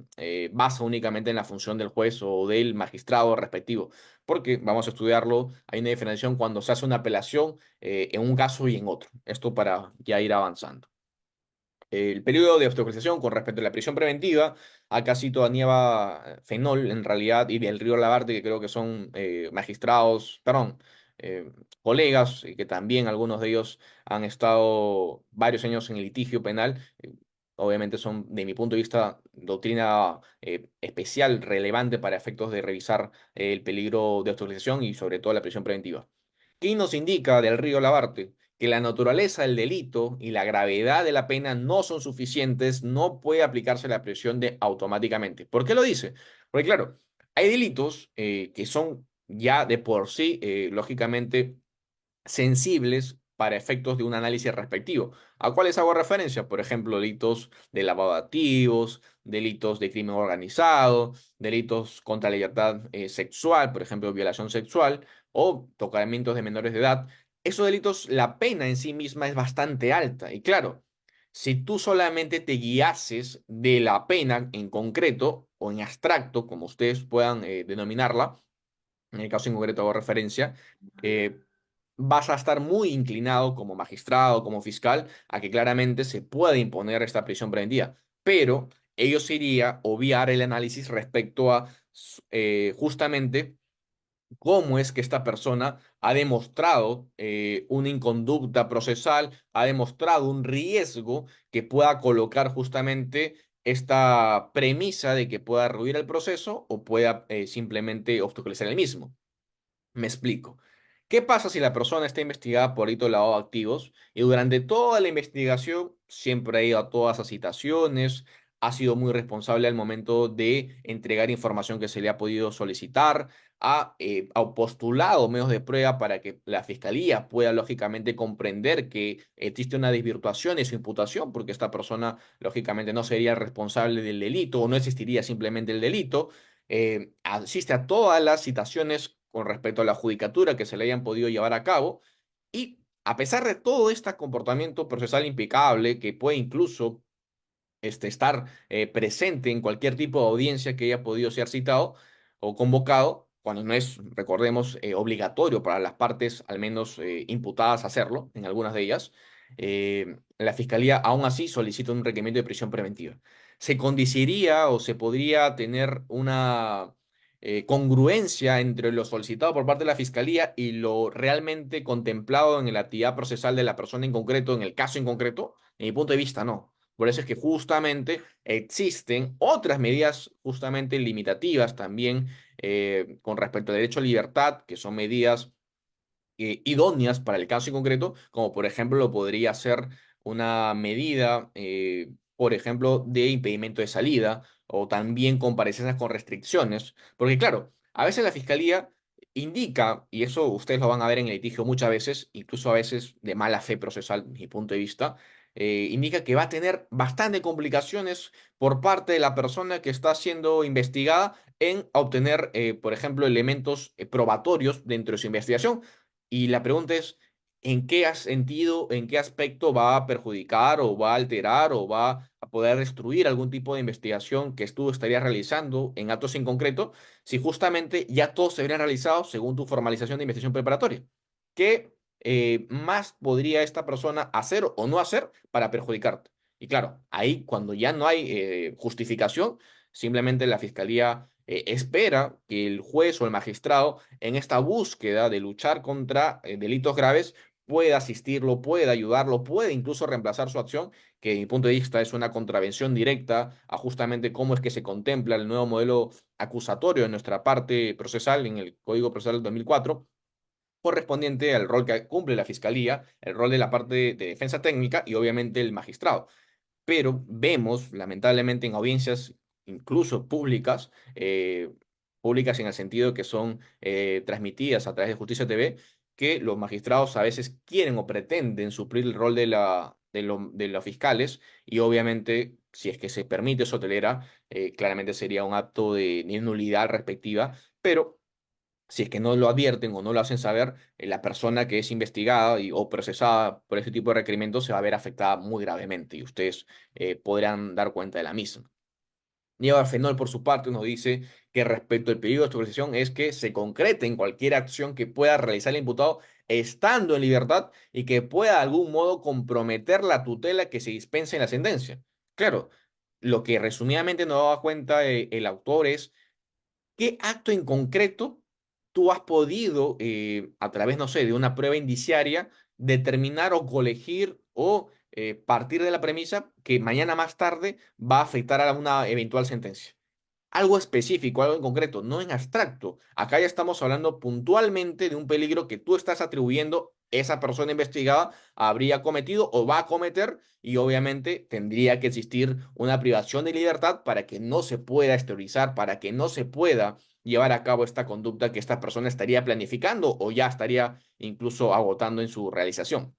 basa únicamente en la función del juez o del magistrado respectivo. Porque vamos a estudiarlo, hay una diferenciación cuando se hace una apelación en un caso y en otro. Esto para ya ir avanzando. El periodo de obstaculización con respecto a la prisión preventiva, acá cito a Nieva Fenol, en realidad, y del Río Labarte, que creo que son magistrados, perdón, eh, colegas, y que también algunos de ellos han estado varios años en el litigio penal. Obviamente son, de mi punto de vista, doctrina especial, relevante para efectos de revisar el peligro de obstaculización y sobre todo la prisión preventiva. ¿Qué nos indica del Río Labarte? Que la naturaleza del delito y la gravedad de la pena no son suficientes, no puede aplicarse la prisión de automáticamente. ¿Por qué lo dice? Porque claro, hay delitos que son ya de por sí, lógicamente, sensibles para efectos de un análisis respectivo. ¿A cuáles hago referencia? Por ejemplo, delitos de lavado de activos, delitos de crimen organizado, delitos contra la libertad sexual, por ejemplo, violación sexual o tocamientos de menores de edad. Esos delitos, la pena en sí misma es bastante alta. Y claro, si tú solamente te guiases de la pena en concreto o en abstracto, como ustedes puedan denominarla, en el caso en concreto hago referencia, eh, vas a estar muy inclinado como magistrado, como fiscal, a que claramente se pueda imponer esta prisión preventiva. Pero ello sería obviar el análisis respecto a justamente cómo es que esta persona ha demostrado una inconducta procesal, ha demostrado un riesgo que pueda colocar justamente esta premisa de que pueda arruinar el proceso o pueda simplemente obstaculizar el mismo. Me explico. ¿Qué pasa si la persona está investigada por delito de lavado de activos y durante toda la investigación siempre ha ido a todas las citaciones, ha sido muy responsable al momento de entregar información que se le ha podido solicitar, ha postulado medios de prueba para que la fiscalía pueda lógicamente comprender que existe una desvirtuación de su imputación, porque esta persona lógicamente no sería responsable del delito o no existiría simplemente el delito? Asiste a todas las citaciones con respecto a la judicatura que se le hayan podido llevar a cabo y a pesar de todo este comportamiento procesal impecable que puede incluso estar presente en cualquier tipo de audiencia que haya podido ser citado o convocado, cuando no es, recordemos, obligatorio para las partes, al menos imputadas, hacerlo, en algunas de ellas, la Fiscalía aún así solicita un requerimiento de prisión preventiva. Se condiciría o se podría tener una congruencia entre lo solicitado por parte de la Fiscalía y lo realmente contemplado en la actividad procesal de la persona en concreto, en el caso en concreto? En mi punto de vista, no. Por eso es que justamente existen otras medidas justamente limitativas también con respecto al derecho a libertad, que son medidas idóneas para el caso en concreto, como por ejemplo lo podría ser una medida, por ejemplo, de impedimento de salida o también comparecencias con restricciones, porque claro, a veces la fiscalía indica, y eso ustedes lo van a ver en el litigio muchas veces, incluso a veces de mala fe procesal, mi punto de vista, indica que va a tener bastante complicaciones por parte de la persona que está siendo investigada en obtener, por ejemplo, elementos probatorios dentro de su investigación. Y la pregunta es, ¿en qué sentido, en qué aspecto va a perjudicar o va a alterar o va a poder destruir algún tipo de investigación que tú estarías realizando en actos en concreto si justamente ya todos se habrían realizado según tu formalización de investigación preparatoria? ¿Qué más podría esta persona hacer o no hacer para perjudicarte? Y claro, ahí cuando ya no hay justificación, simplemente la fiscalía espera que el juez o el magistrado en esta búsqueda de luchar contra delitos graves pueda asistirlo, pueda ayudarlo, puede incluso reemplazar su acción, que desde mi punto de vista es una contravención directa a justamente cómo es que se contempla el nuevo modelo acusatorio en nuestra parte procesal, en el Código Procesal del 2004 correspondiente al rol que cumple la fiscalía, el rol de la parte de defensa técnica y obviamente el magistrado. Pero vemos, lamentablemente, en audiencias incluso públicas, públicas en el sentido que son transmitidas a través de Justicia TV, que los magistrados a veces quieren o pretenden suplir el rol de los fiscales y obviamente, si es que se permite eso tolera, claramente sería un acto de nulidad respectiva, pero si es que no lo advierten o no lo hacen saber, la persona que es investigada o procesada por este tipo de requerimientos se va a ver afectada muy gravemente y ustedes podrán dar cuenta de la misma. Nieva Fenol, por su parte, nos dice que respecto al peligro de actualización es que se concrete en cualquier acción que pueda realizar el imputado estando en libertad y que pueda de algún modo comprometer la tutela que se dispensa en la sentencia. Claro, lo que resumidamente nos da cuenta el autor es ¿qué acto en concreto tú has podido, a través, no sé, de una prueba indiciaria, determinar o colegir o partir de la premisa que mañana más tarde va a afectar a una eventual sentencia? Algo específico, algo en concreto, no en abstracto. Acá ya estamos hablando puntualmente de un peligro que tú estás atribuyendo esa persona investigada habría cometido o va a cometer y obviamente tendría que existir una privación de libertad para que no se pueda exteriorizar, para que no se pueda llevar a cabo esta conducta que esta persona estaría planificando o ya estaría incluso agotando en su realización.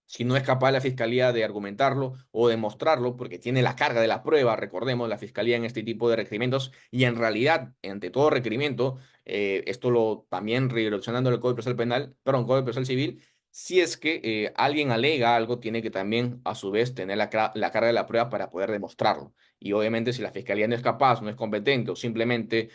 Si no es capaz la fiscalía de argumentarlo o demostrarlo, porque tiene la carga de la prueba, recordemos, la fiscalía en este tipo de requerimientos, y en realidad, ante todo requerimiento, esto lo también redireccionando el Código Procesal Penal, perdón, Código Procesal Civil, si es que alguien alega algo, tiene que también, a su vez, tener la carga de la prueba para poder demostrarlo. Y obviamente, si la fiscalía no es capaz, no es competente o simplemente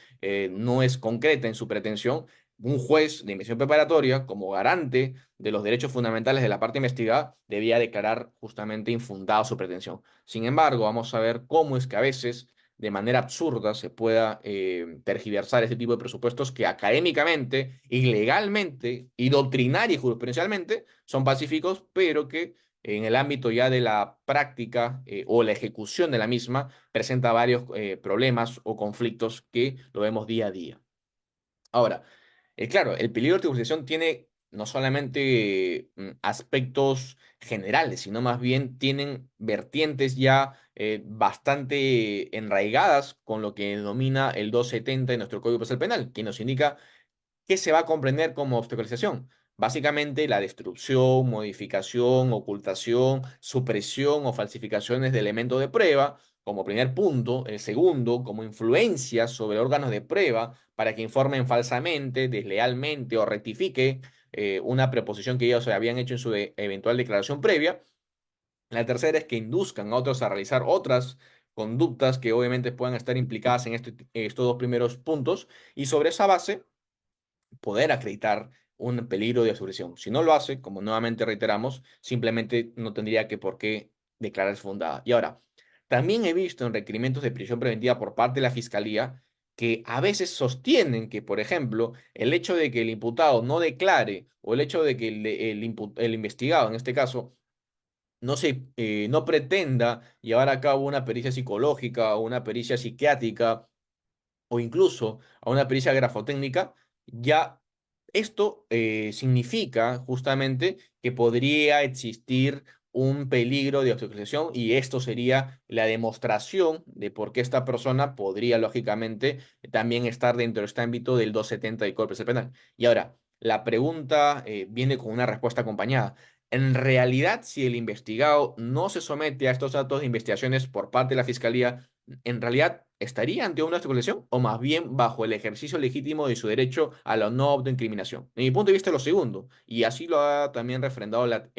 no es concreta en su pretensión, un juez de investigación preparatoria, como garante de los derechos fundamentales de la parte investigada, debía declarar justamente infundada su pretensión. Sin embargo, vamos a ver cómo es que a veces, de manera absurda, se pueda tergiversar este tipo de presupuestos que académicamente, y legalmente, y doctrinaria y jurisprudencialmente son pacíficos, pero que en el ámbito ya de la práctica o la ejecución de la misma presenta varios problemas o conflictos que lo vemos día a día. Ahora, claro, el peligro de tributación tiene no solamente aspectos generales, sino más bien tienen vertientes ya bastante enraigadas con lo que denomina el 270 de nuestro Código Procesal Penal, que nos indica ¿qué se va a comprender como obstaculización? Básicamente la destrucción, modificación, ocultación, supresión o falsificaciones de elementos de prueba, como primer punto. El segundo, como influencia sobre órganos de prueba para que informen falsamente, deslealmente o rectifique una preposición que ellos habían hecho en su eventual declaración previa. La tercera es que induzcan a otros a realizar otras conductas que obviamente puedan estar implicadas en estos dos primeros puntos y sobre esa base poder acreditar un peligro de obstrucción. Si no lo hace, como nuevamente reiteramos, simplemente no tendría que por qué declararse fundada. Y ahora, también he visto en requerimientos de prisión preventiva por parte de la Fiscalía que a veces sostienen que, por ejemplo, el hecho de que el imputado no declare o el hecho de que el investigado, en este caso, no pretenda llevar a cabo una pericia psicológica o una pericia psiquiátrica o incluso a una pericia grafotécnica, ya esto significa justamente que podría existir un peligro de obstaculización y esto sería la demostración de por qué esta persona podría lógicamente también estar dentro de este ámbito del 270 del Código Procesal Penal. Y ahora, la pregunta viene con una respuesta acompañada. En realidad, si el investigado no se somete a estos datos de investigaciones por parte de la Fiscalía, en realidad estaría ante una especulación o más bien bajo el ejercicio legítimo de su derecho a la no autoincriminación. En mi punto de vista, lo segundo, y así lo ha también refrendado la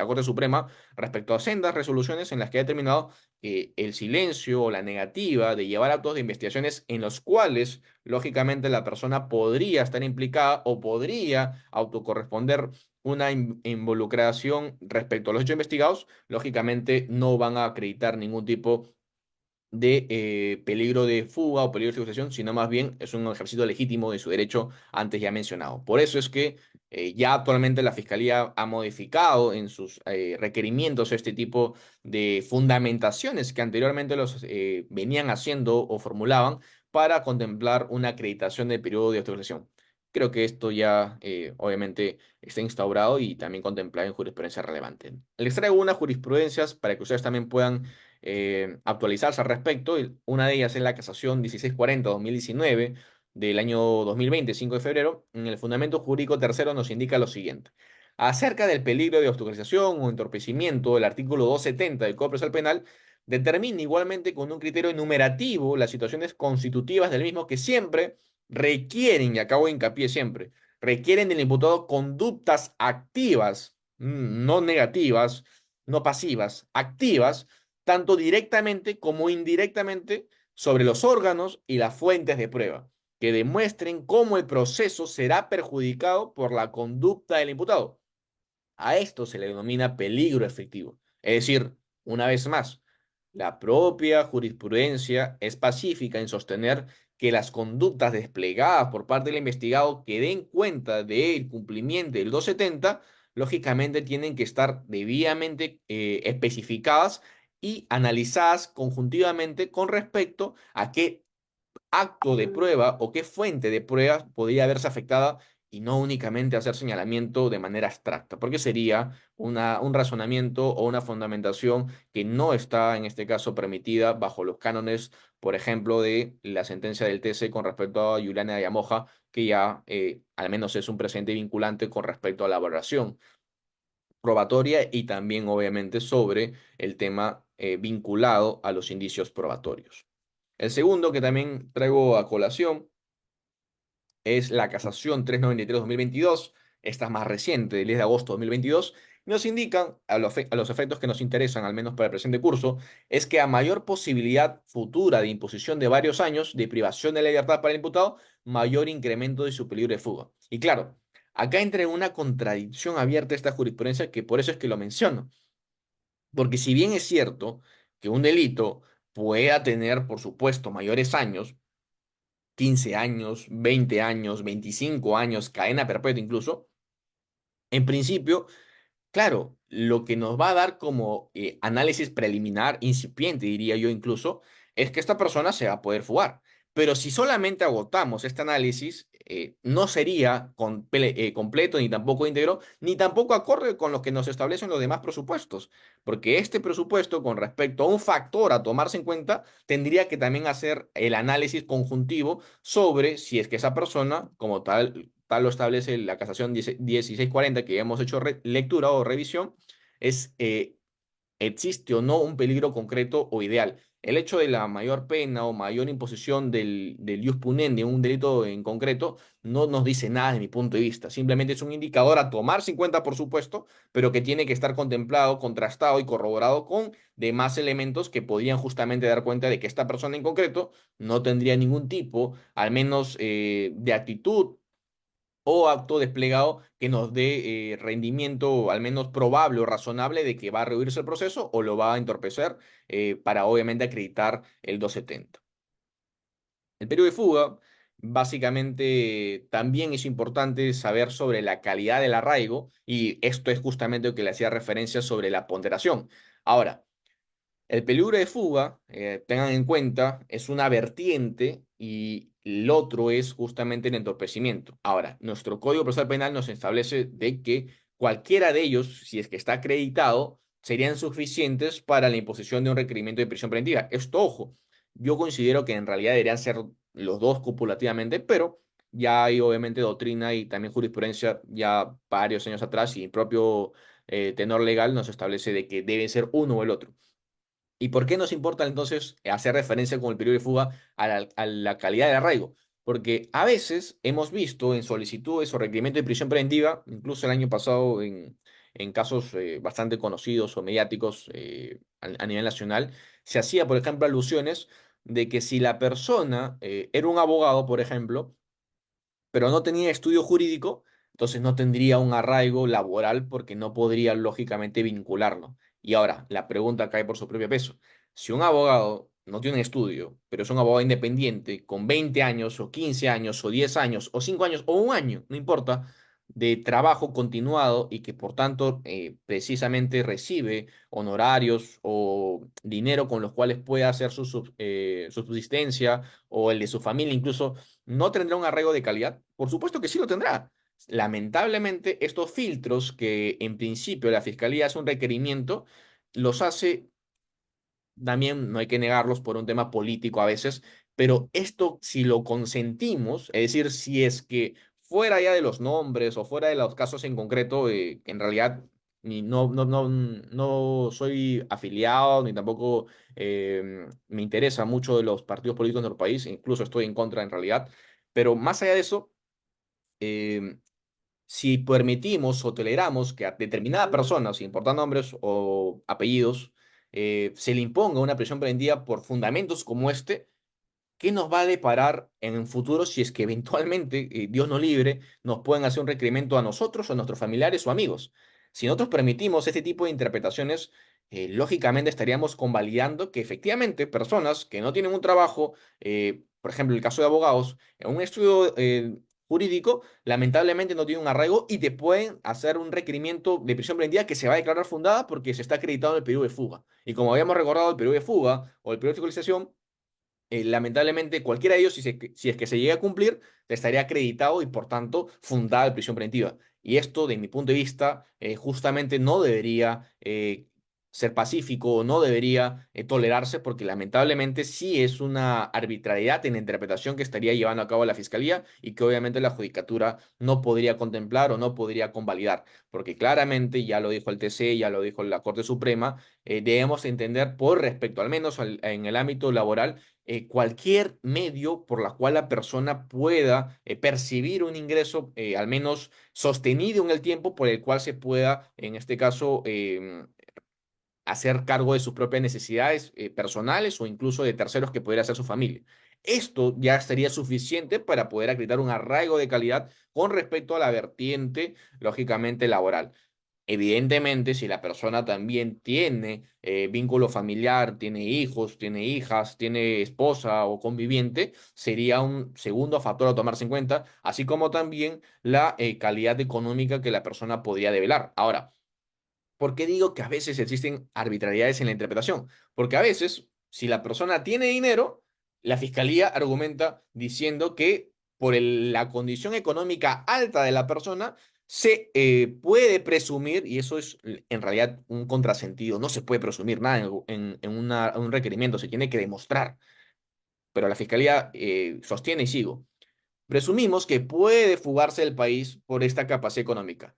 Corte Suprema respecto a sendas resoluciones en las que ha determinado que el silencio o la negativa de llevar actos de investigaciones en los cuales, lógicamente, la persona podría estar implicada o podría autocorresponder una involucración respecto a los hechos investigados, lógicamente no van a acreditar ningún tipo de peligro de fuga o peligro de secuestración, sino más bien es un ejercicio legítimo de su derecho antes ya mencionado. Por eso es que ya actualmente la Fiscalía ha modificado en sus requerimientos este tipo de fundamentaciones que anteriormente los venían haciendo o formulaban para contemplar una acreditación del periodo de autorización. Creo que esto ya obviamente está instaurado y también contemplado en jurisprudencia relevante. Les traigo unas jurisprudencias para que ustedes también puedan actualizarse al respecto. Una de ellas es la casación 1640-2019 del año 2020, 5 de febrero. En el fundamento jurídico tercero nos indica lo siguiente. Acerca del peligro de obstaculización o entorpecimiento, el artículo 270 del Código Procesal Penal determina igualmente con un criterio enumerativo las situaciones constitutivas del mismo que siempre requieren, y acabo de hincapié siempre, requieren del imputado conductas activas, no negativas, no pasivas, activas, tanto directamente como indirectamente sobre los órganos y las fuentes de prueba, que demuestren cómo el proceso será perjudicado por la conducta del imputado. A esto se le denomina peligro efectivo. Es decir, una vez más, la propia jurisprudencia es pacífica en sostener que las conductas desplegadas por parte del investigado que den cuenta del cumplimiento del 270, lógicamente tienen que estar debidamente especificadas y analizadas conjuntivamente con respecto a qué acto de prueba o qué fuente de pruebas podría verse afectada y no únicamente hacer señalamiento de manera abstracta, porque sería un razonamiento o una fundamentación que no está en este caso permitida bajo los cánones, por ejemplo, de la sentencia del TC con respecto a Juliana Yamoja, que ya al menos es un precedente vinculante con respecto a la valoración probatoria y también obviamente sobre el tema vinculado a los indicios probatorios. El segundo que también traigo a colación es la casación 393-2022, esta es más reciente, del 10 de agosto de 2022, y nos indican, a los efectos que nos interesan, al menos para el presente curso, es que a mayor posibilidad futura de imposición de varios años de privación de la libertad para el imputado, mayor incremento de su peligro de fuga. Y claro, acá entra en una contradicción abierta esta jurisprudencia, que por eso es que lo menciono, porque si bien es cierto que un delito pueda tener, por supuesto, mayores años, 15 años, 20 años, 25 años, cadena perpetua incluso, en principio, claro, lo que nos va a dar como análisis preliminar, incipiente, diría yo incluso, es que esta persona se va a poder fugar. Pero si solamente agotamos este análisis, no sería completo, ni tampoco íntegro, ni tampoco acorde con lo que nos establecen los demás presupuestos. Porque este presupuesto, con respecto a un factor a tomarse en cuenta, tendría que también hacer el análisis conjuntivo sobre si es que esa persona, como tal lo establece la casación 1640 que ya hemos hecho lectura o revisión, es existe o no un peligro concreto o ideal. El hecho de la mayor pena o mayor imposición del ius punendi en un delito en concreto no nos dice nada de mi punto de vista. Simplemente es un indicador a tomar 50 por supuesto, pero que tiene que estar contemplado, contrastado y corroborado con demás elementos que podrían justamente dar cuenta de que esta persona en concreto no tendría ningún tipo, al menos de actitud o acto desplegado que nos dé rendimiento al menos probable o razonable de que va a rehuirse el proceso o lo va a entorpecer para obviamente acreditar el 270. El periodo de fuga, básicamente, también es importante saber sobre la calidad del arraigo y esto es justamente lo que le hacía referencia sobre la ponderación. Ahora, el peligro de fuga, tengan en cuenta, es una vertiente y el otro es justamente el entorpecimiento. Ahora, nuestro Código Procesal Penal nos establece de que cualquiera de ellos, si es que está acreditado, serían suficientes para la imposición de un requerimiento de prisión preventiva. Esto, ojo, yo considero que en realidad deberían ser los dos copulativamente, pero ya hay obviamente doctrina y también jurisprudencia ya varios años atrás y el propio tenor legal nos establece de que debe ser uno o el otro. ¿Y por qué nos importa entonces hacer referencia con el periodo de fuga a la calidad de arraigo? Porque a veces hemos visto en solicitudes o requerimientos de prisión preventiva, incluso el año pasado en casos bastante conocidos o mediáticos a nivel nacional, se hacía, por ejemplo, alusiones de que si la persona era un abogado, por ejemplo, pero no tenía estudio jurídico, entonces no tendría un arraigo laboral porque no podría lógicamente vincularlo. Y ahora, la pregunta cae por su propio peso. Si un abogado no tiene estudio, pero es un abogado independiente con 20 años o 15 años o 10 años o 5 años o un año, no importa, de trabajo continuado y que por tanto precisamente recibe honorarios o dinero con los cuales puede hacer su subsistencia o el de su familia incluso, ¿no tendrá un arraigo de calidad? Por supuesto que sí lo tendrá. Lamentablemente, estos filtros que en principio la Fiscalía hace un requerimiento, los hace también, no hay que negarlos por un tema político a veces, pero esto si lo consentimos, es decir, si es que fuera ya de los nombres o fuera de los casos en concreto, en realidad no soy afiliado ni tampoco me interesa mucho de los partidos políticos de nuestro país, incluso estoy en contra en realidad, pero más allá de eso, eh, si permitimos o toleramos que a determinada persona, sin importar nombres o apellidos, se le imponga una prisión preventiva por fundamentos como este, ¿qué nos va a deparar en un futuro si es que eventualmente, Dios no libre, nos pueden hacer un requerimiento a nosotros o a nuestros familiares o amigos? Si nosotros permitimos este tipo de interpretaciones, lógicamente estaríamos convalidando que efectivamente personas que no tienen un trabajo, por ejemplo, el caso de abogados, en un estudio jurídico, lamentablemente no tienen un arraigo y te pueden hacer un requerimiento de prisión preventiva que se va a declarar fundada porque se está acreditado en el periodo de fuga. Y como habíamos recordado, el periodo de fuga o el periodo de fiscalización lamentablemente, cualquiera de ellos, si es que se llega a cumplir, estaría acreditado y por tanto fundada la prisión preventiva. Y esto, de mi punto de vista, justamente no debería ser pacífico o no debería tolerarse porque lamentablemente sí es una arbitrariedad en la interpretación que estaría llevando a cabo la Fiscalía y que obviamente la Judicatura no podría contemplar o no podría convalidar. Porque claramente, ya lo dijo el TC, ya lo dijo la Corte Suprema, debemos entender por respecto, al menos en el ámbito laboral, cualquier medio por la cual la persona pueda percibir un ingreso, al menos sostenido en el tiempo, por el cual se pueda, en este caso, hacer cargo de sus propias necesidades personales o incluso de terceros que pudiera ser su familia. Esto ya sería suficiente para poder acreditar un arraigo de calidad con respecto a la vertiente, lógicamente, laboral. Evidentemente, si la persona también tiene vínculo familiar, tiene hijos, tiene hijas, tiene esposa o conviviente, sería un segundo factor a tomarse en cuenta, así como también la calidad económica que la persona podría develar. Ahora, ¿por qué digo que a veces existen arbitrariedades en la interpretación? Porque a veces, si la persona tiene dinero, la fiscalía argumenta diciendo que por la condición económica alta de la persona, se puede presumir, y eso es en realidad un contrasentido, no se puede presumir nada en un requerimiento, se tiene que demostrar. Pero la fiscalía sostiene y sigo. Presumimos que puede fugarse del país por esta capacidad económica,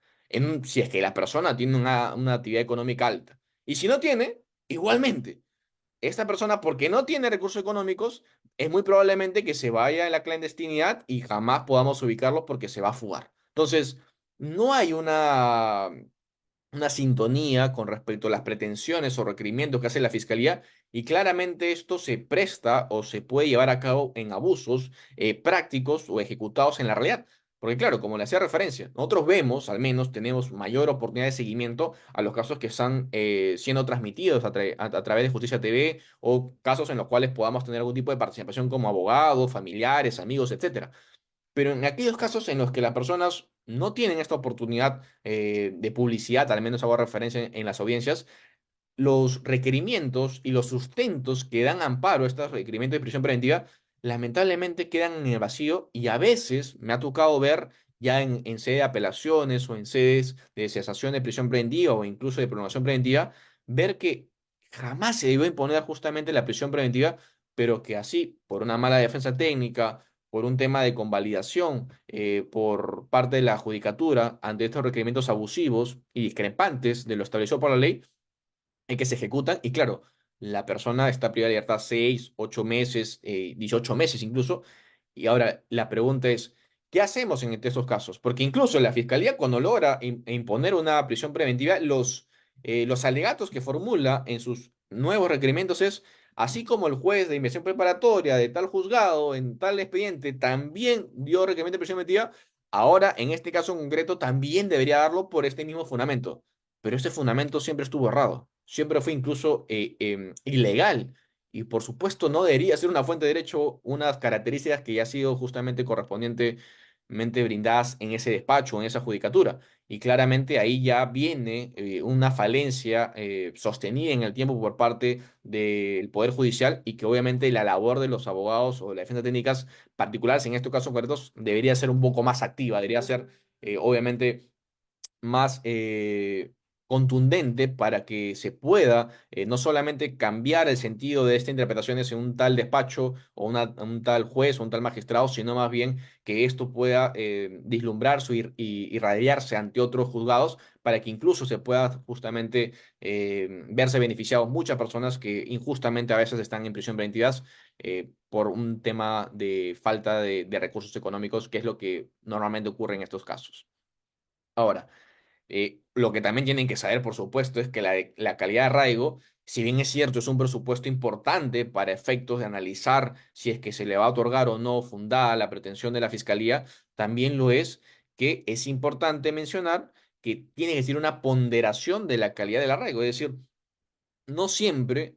si es que la persona tiene una actividad económica alta. Y si no tiene, igualmente, esta persona, porque no tiene recursos económicos, es muy probablemente que se vaya en la clandestinidad y jamás podamos ubicarlo porque se va a fugar. Entonces, no hay una sintonía con respecto a las pretensiones o requerimientos que hace la Fiscalía y claramente esto se presta o se puede llevar a cabo en abusos prácticos o ejecutados en la realidad. Porque claro, como le hacía referencia, nosotros vemos, al menos tenemos mayor oportunidad de seguimiento a los casos que están siendo transmitidos a través de Justicia TV o casos en los cuales podamos tener algún tipo de participación como abogados, familiares, amigos, etcétera. Pero en aquellos casos en los que las personas no tienen esta oportunidad de publicidad, al menos hago referencia en las audiencias, los requerimientos y los sustentos que dan amparo a estos requerimientos de prisión preventiva, lamentablemente quedan en el vacío y a veces me ha tocado ver ya en sede de apelaciones o en sedes de cesación de prisión preventiva o incluso de prolongación preventiva, ver que jamás se debió imponer justamente la prisión preventiva, pero que así, por una mala defensa técnica, por un tema de convalidación por parte de la judicatura ante estos requerimientos abusivos y discrepantes de lo establecido por la ley, en que se ejecutan y claro, la persona está privada de libertad 6, 8 meses, 18 meses incluso. Y ahora la pregunta es, ¿qué hacemos en estos casos? Porque incluso la fiscalía cuando logra imponer una prisión preventiva, los alegatos que formula en sus nuevos requerimientos es, así como el juez de investigación preparatoria de tal juzgado en tal expediente también dio requerimiento de prisión preventiva, ahora en este caso en concreto también debería darlo por este mismo fundamento. Pero este fundamento siempre estuvo errado, siempre fue incluso ilegal y por supuesto no debería ser una fuente de derecho unas características que ya han sido justamente correspondientemente brindadas en ese despacho, en esa judicatura. Y claramente ahí ya viene una falencia sostenida en el tiempo por parte del Poder Judicial y que obviamente la labor de los abogados o de la defensa técnicas particulares en estos casos concretos debería ser un poco más activa, debería ser obviamente más contundente para que se pueda no solamente cambiar el sentido de estas interpretaciones en un tal despacho o un tal juez o un tal magistrado, sino más bien que esto pueda vislumbrarse y irradiarse ante otros juzgados para que incluso se pueda justamente verse beneficiados muchas personas que injustamente a veces están en prisión preventivas por un tema de falta de recursos económicos, que es lo que normalmente ocurre en estos casos. Ahora, lo que también tienen que saber, por supuesto, es que la calidad de arraigo, si bien es cierto, es un presupuesto importante para efectos de analizar si es que se le va a otorgar o no fundada la pretensión de la fiscalía, también lo es que es importante mencionar que tiene que ser una ponderación de la calidad del arraigo, es decir, no siempre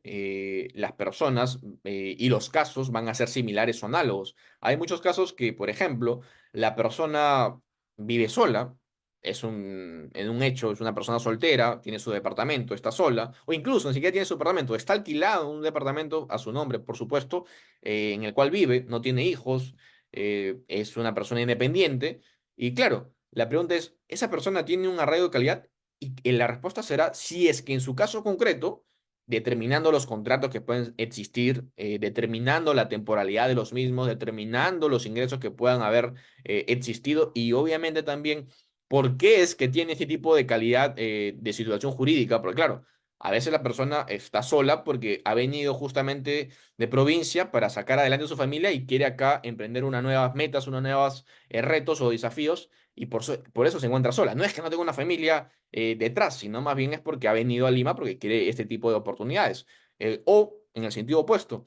las personas y los casos van a ser similares o análogos. Hay muchos casos que, por ejemplo, la persona vive sola, en un hecho, es una persona soltera, tiene su departamento, está sola, o incluso ni siquiera tiene su departamento, está alquilado un departamento a su nombre, por supuesto, en el cual vive, no tiene hijos, es una persona independiente. Y claro, la pregunta es, ¿esa persona tiene un arraigo de calidad? Y la respuesta será si es que en su caso concreto determinando los contratos que pueden existir, determinando la temporalidad de los mismos, determinando los ingresos que puedan haber existido y obviamente también por qué es que tiene ese tipo de calidad de situación jurídica, porque claro, a veces la persona está sola porque ha venido justamente de provincia para sacar adelante a su familia y quiere acá emprender unas nuevas metas, unos nuevos retos o desafíos y por eso se encuentra sola. No es que no tenga una familia detrás, sino más bien es porque ha venido a Lima porque quiere este tipo de oportunidades. O en el sentido opuesto,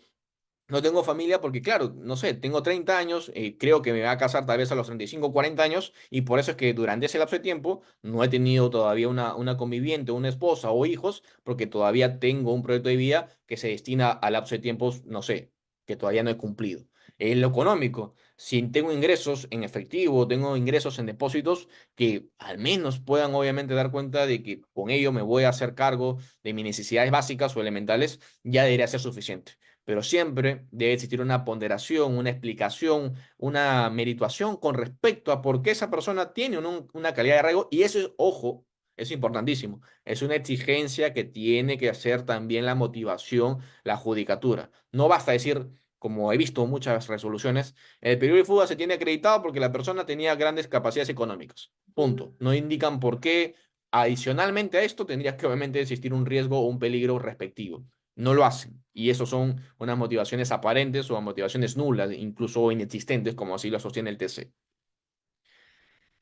no tengo familia porque, claro, no sé, tengo 30 años, creo que me voy a casar tal vez a los 35 o 40 años, y por eso es que durante ese lapso de tiempo no he tenido todavía una conviviente, una esposa o hijos, porque todavía tengo un proyecto de vida que se destina a lapso de tiempos, no sé, que todavía no he cumplido. En lo económico, si tengo ingresos en efectivo, tengo ingresos en depósitos que al menos puedan obviamente dar cuenta de que con ello me voy a hacer cargo de mis necesidades básicas o elementales, ya debería ser suficiente, pero siempre debe existir una ponderación, una explicación, una merituación con respecto a por qué esa persona tiene una calidad de arraigo y eso es, ojo, es importantísimo, es una exigencia que tiene que hacer también la motivación, la judicatura. No basta decir, como he visto muchas resoluciones, el periodo de fuga se tiene acreditado porque la persona tenía grandes capacidades económicas. Punto. No indican por qué. Adicionalmente a esto, tendría que obviamente existir un riesgo o un peligro respectivo. No lo hacen. Y eso son unas motivaciones aparentes o motivaciones nulas, incluso inexistentes, como así lo sostiene el TC.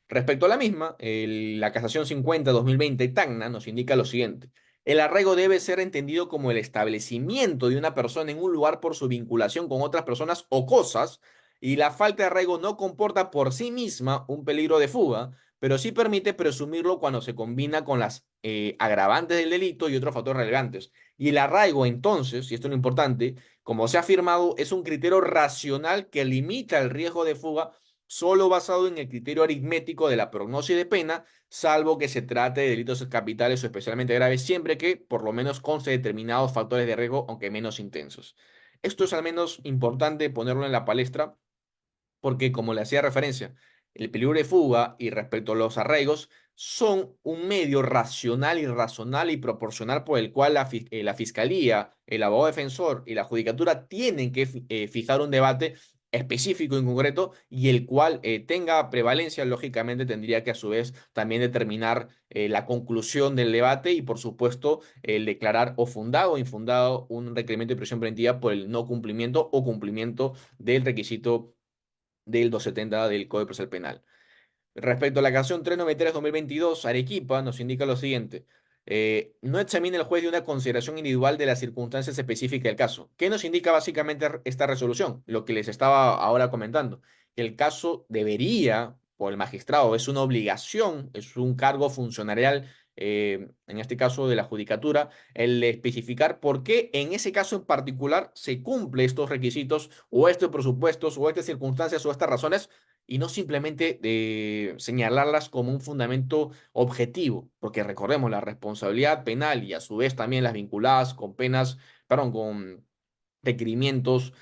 Respecto a la misma, la Casación 50-2020 Tacna nos indica lo siguiente. El arraigo debe ser entendido como el establecimiento de una persona en un lugar por su vinculación con otras personas o cosas y la falta de arraigo no comporta por sí misma un peligro de fuga, pero sí permite presumirlo cuando se combina con las agravantes del delito y otros factores relevantes. Y el arraigo, entonces, y esto es lo importante, como se ha afirmado, es un criterio racional que limita el riesgo de fuga solo basado en el criterio aritmético de la prognosis de pena, salvo que se trate de delitos capitales o especialmente graves, siempre que por lo menos conste determinados factores de riesgo, aunque menos intensos. Esto es al menos importante ponerlo en la palestra porque, como le hacía referencia, el peligro de fuga y respecto a los arraigos son un medio racional y razonable y proporcional por el cual la fiscalía, el abogado defensor y la judicatura tienen que fijar un debate específico en concreto y el cual tenga prevalencia, lógicamente tendría que a su vez también determinar la conclusión del debate y por supuesto el declarar o fundado o infundado un requerimiento de prisión preventiva por el no cumplimiento o cumplimiento del requisito del 270 del Código Procesal Penal. Respecto a la canción 393-2022, Arequipa nos indica lo siguiente. No examina el juez de una consideración individual de las circunstancias específicas del caso. ¿Qué nos indica básicamente esta resolución? Lo que les estaba ahora comentando. Que el caso debería, por el magistrado, es una obligación, es un cargo funcionarial, en este caso de la judicatura, el especificar por qué en ese caso en particular se cumple estos requisitos o estos presupuestos o estas circunstancias o estas razones y no simplemente señalarlas como un fundamento objetivo, porque recordemos la responsabilidad penal y a su vez también las vinculadas con penas, perdón, con requerimientos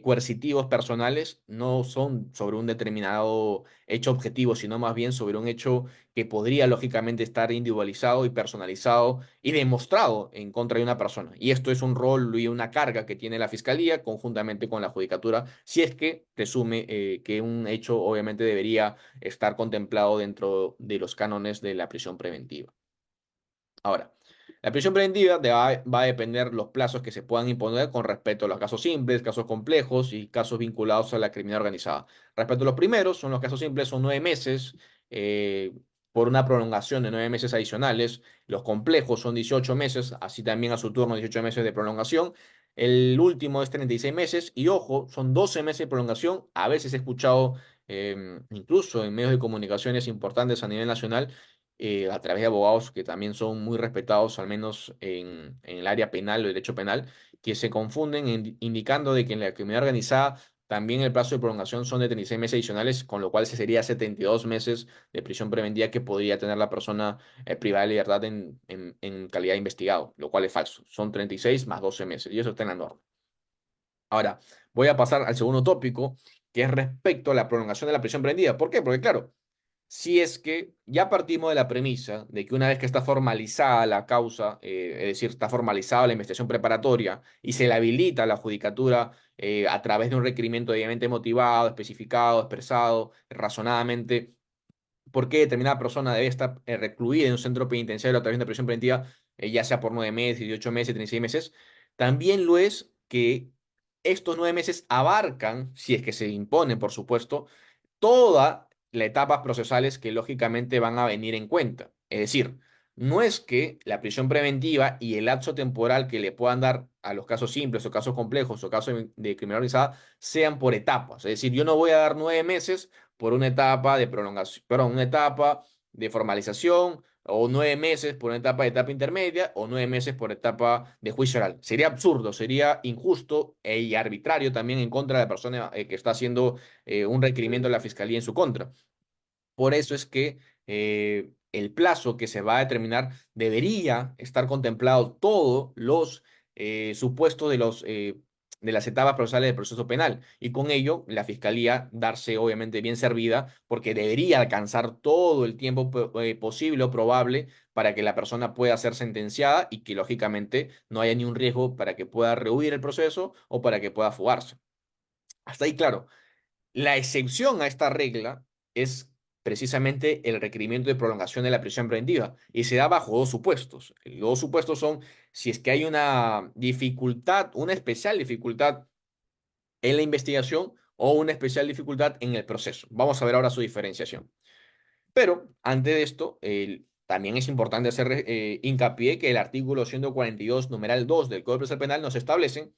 coercitivos personales no son sobre un determinado hecho objetivo, sino más bien sobre un hecho que podría lógicamente estar individualizado y personalizado y demostrado en contra de una persona. Y esto es un rol y una carga que tiene la Fiscalía conjuntamente con la Judicatura, si es que presume que un hecho obviamente debería estar contemplado dentro de los cánones de la prisión preventiva. Ahora, la prisión preventiva va a depender los plazos que se puedan imponer con respecto a los casos simples, casos complejos y casos vinculados a la criminalidad organizada. Respecto a los primeros, son los casos simples, son 9 meses por una prolongación de 9 meses adicionales. Los complejos son 18 meses, así también a su turno 18 meses de prolongación. El último es 36 meses y ojo, son 12 meses de prolongación. A veces he escuchado, incluso en medios de comunicaciones importantes a nivel nacional, a través de abogados que también son muy respetados, al menos en el área penal o derecho penal, que se confunden indicando de que en la criminalidad organizada también el plazo de prolongación son de 36 meses adicionales, con lo cual se sería 72 meses de prisión preventiva que podría tener la persona privada de libertad en calidad de investigado, lo cual es falso. Son 36 más 12 meses y eso está en la norma. Ahora, voy a pasar al segundo tópico, que es respecto a la prolongación de la prisión preventiva. ¿Por qué? Porque claro, si es que ya partimos de la premisa de que una vez que está formalizada la causa, es decir, está formalizada la investigación preparatoria y se le habilita a la judicatura a través de un requerimiento debidamente motivado, especificado, expresado, razonadamente, por qué determinada persona debe estar recluida en un centro penitenciario a través de una prisión preventiva, ya sea por 9 meses, 18 meses, 36 meses, también lo es que estos 9 meses abarcan, si es que se imponen, por supuesto, todas las etapas procesales que lógicamente van a venir en cuenta. Es decir, no es que la prisión preventiva y el lapso temporal que le puedan dar a los casos simples o casos complejos o casos de criminalidad organizada sean por etapas. Es decir, yo no voy a dar 9 meses por una etapa de prolongación, perdón, una etapa de formalización o 9 meses por una etapa intermedia o 9 meses por etapa de juicio oral. Sería absurdo, sería injusto y arbitrario también en contra de la persona que está haciendo un requerimiento de la fiscalía en su contra. Por eso es que el plazo que se va a determinar debería estar contemplado todos los supuestos de las etapas procesales del proceso penal. Y con ello, la fiscalía darse obviamente bien servida porque debería alcanzar todo el tiempo posible o probable para que la persona pueda ser sentenciada y que lógicamente no haya ni un riesgo para que pueda rehuir el proceso o para que pueda fugarse. Hasta ahí, claro. La excepción a esta regla es precisamente el requerimiento de prolongación de la prisión preventiva y se da bajo dos supuestos. Los dos supuestos son si es que hay una dificultad, una especial dificultad en la investigación o una especial dificultad en el proceso. Vamos a ver ahora su diferenciación. Pero antes de esto, también es importante hacer hincapié que el artículo 142, numeral 2 del Código Procesal Penal nos establece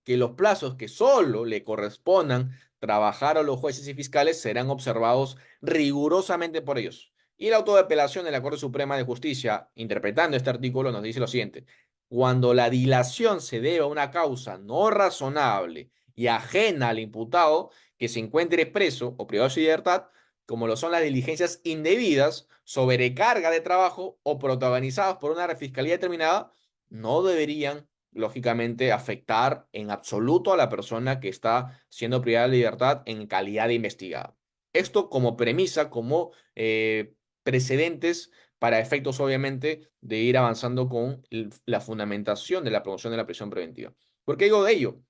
que los plazos que solo le correspondan trabajaron los jueces y fiscales serán observados rigurosamente por ellos. Y la auto de apelación de la Corte Suprema de Justicia, interpretando este artículo, nos dice lo siguiente: cuando la dilación se debe a una causa no razonable y ajena al imputado que se encuentre preso o privado de su libertad, como lo son las diligencias indebidas, sobrecarga de trabajo o protagonizadas por una fiscalía determinada, no deberían, lógicamente, afectar en absoluto a la persona que está siendo privada de libertad en calidad de investigada. Esto como premisa, como precedentes para efectos, obviamente, de ir avanzando con la fundamentación de la promoción de la prisión preventiva. ¿Por qué digo de ello?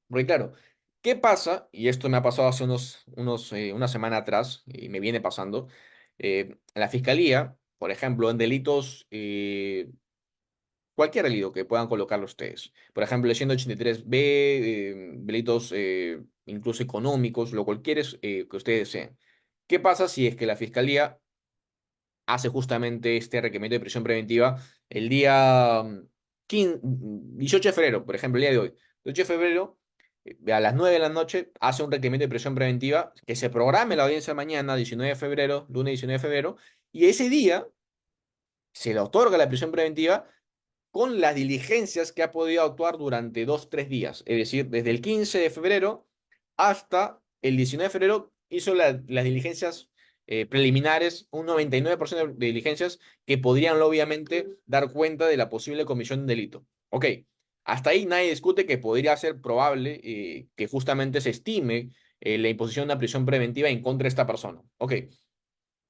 Porque claro, ¿qué pasa? Y esto me ha pasado hace una semana atrás, y me viene pasando, en la fiscalía, por ejemplo, en delitos, cualquier delito que puedan colocarlo ustedes. Por ejemplo, el 183B, delitos incluso económicos, lo cualquiera que ustedes deseen. ¿Qué pasa si es que la fiscalía hace justamente este requerimiento de prisión preventiva el día 18 de febrero, por ejemplo, el día de hoy? 18 de febrero, a las 9 de la noche, hace un requerimiento de prisión preventiva, que se programe la audiencia mañana, 19 de febrero, lunes 19 de febrero, y ese día se le otorga la prisión preventiva con las diligencias que ha podido actuar durante 2, 3 días. Es decir, desde el 15 de febrero hasta el 19 de febrero hizo las diligencias preliminares, un 99% de diligencias que podrían obviamente dar cuenta de la posible comisión de un delito. Ok, hasta ahí nadie discute que podría ser probable que justamente se estime la imposición de una prisión preventiva en contra de esta persona. Ok,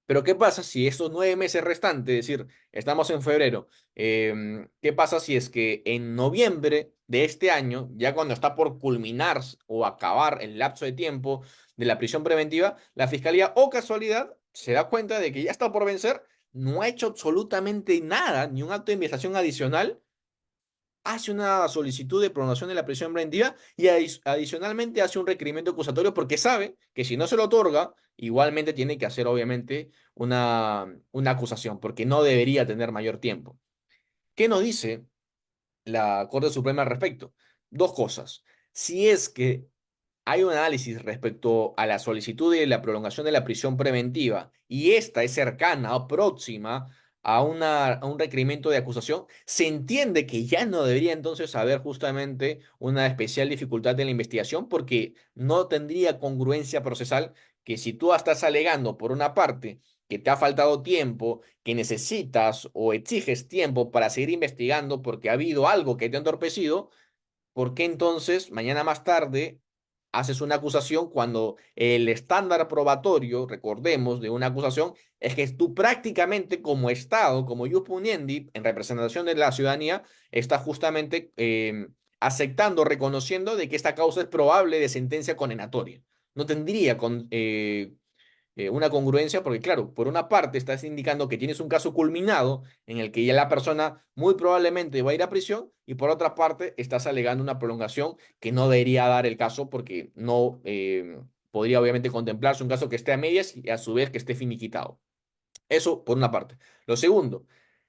pero ¿qué pasa si estos 9 meses restantes, es decir, estamos en febrero, qué pasa si es que en noviembre de este año, ya cuando está por culminar o acabar el lapso de tiempo de la prisión preventiva, la fiscalía o casualidad se da cuenta de que ya está por vencer, no ha hecho absolutamente nada, ni un acto de investigación adicional, hace una solicitud de prolongación de la prisión preventiva y adicionalmente hace un requerimiento acusatorio porque sabe que si no se lo otorga, igualmente tiene que hacer obviamente una acusación porque no debería tener mayor tiempo. ¿Qué nos dice la Corte Suprema al respecto? Dos cosas. Si es que hay un análisis respecto a la solicitud de la prolongación de la prisión preventiva y esta es cercana o próxima a un requerimiento de acusación, se entiende que ya no debería entonces haber justamente una especial dificultad en la investigación porque no tendría congruencia procesal que si tú estás alegando por una parte que te ha faltado tiempo, que necesitas o exiges tiempo para seguir investigando porque ha habido algo que te ha entorpecido, ¿por qué entonces mañana más tarde haces una acusación cuando el estándar probatorio, recordemos, de una acusación es que tú prácticamente como Estado, como ius puniendi, en representación de la ciudadanía, estás justamente aceptando, reconociendo de que esta causa es probable de sentencia condenatoria? No tendría una congruencia, porque claro, por una parte estás indicando que tienes un caso culminado en el que ya la persona muy probablemente va a ir a prisión y por otra parte estás alegando una prolongación que no debería dar el caso porque no podría obviamente contemplarse un caso que esté a medias y a su vez que esté finiquitado. Eso por una parte. Lo segundo,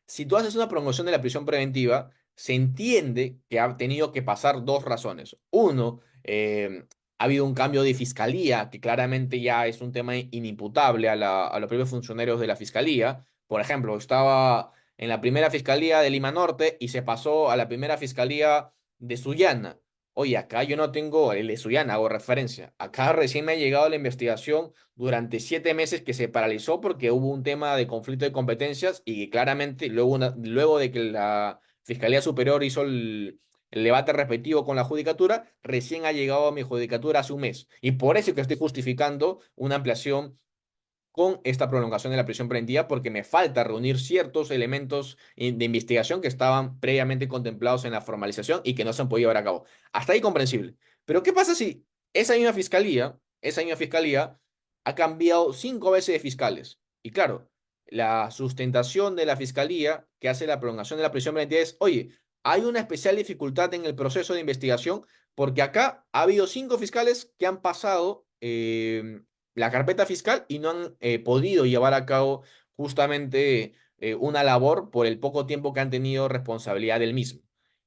si tú haces una promoción de la prisión preventiva, se entiende que ha tenido que pasar dos razones. Uno, ha habido un cambio de fiscalía, que claramente ya es un tema inimputable a los propios funcionarios de la fiscalía. Por ejemplo, estaba en la primera fiscalía de Lima Norte y se pasó a la primera fiscalía de Sullana. Oye, acá yo no tengo el de Sullana, hago referencia. Acá recién me ha llegado la investigación durante 7 meses que se paralizó porque hubo un tema de conflicto de competencias y que claramente luego de que la Fiscalía Superior hizo el debate respectivo con la judicatura, recién ha llegado a mi judicatura hace un mes. Y por eso que estoy justificando una ampliación con esta prolongación de la prisión preventiva porque me falta reunir ciertos elementos de investigación que estaban previamente contemplados en la formalización y que no se han podido llevar a cabo. Hasta ahí comprensible. Pero ¿qué pasa si esa misma fiscalía ha cambiado 5 veces de fiscales? Y claro, la sustentación de la fiscalía que hace la prolongación de la prisión preventiva es, oye, hay una especial dificultad en el proceso de investigación porque acá ha habido 5 fiscales que han pasado la carpeta fiscal y no han podido llevar a cabo justamente una labor por el poco tiempo que han tenido responsabilidad del mismo.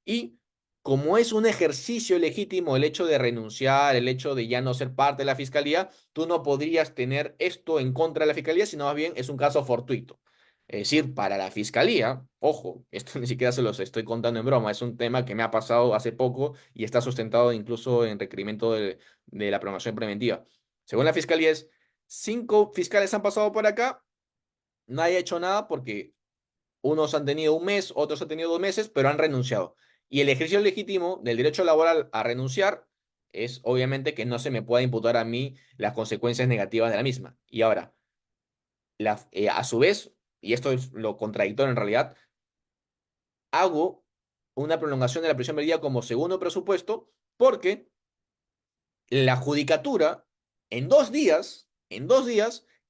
Y como es un ejercicio legítimo el hecho de renunciar, el hecho de ya no ser parte de la fiscalía, tú no podrías tener esto en contra de la fiscalía, sino más bien es un caso fortuito. Es decir, para la fiscalía, ojo, esto ni siquiera se los estoy contando en broma, es un tema que me ha pasado hace poco y está sustentado incluso en requerimiento de la programación preventiva. Según la fiscalía es, 5 fiscales han pasado por acá, nadie ha hecho nada porque unos han tenido un mes, otros han tenido 2 meses, pero han renunciado. Y el ejercicio legítimo del derecho laboral a renunciar es obviamente que no se me pueda imputar a mí las consecuencias negativas de la misma. Y ahora, a su vez, y esto es lo contradictorio en realidad, hago una prolongación de la prisión preventiva como segundo presupuesto porque la judicatura, en 2 días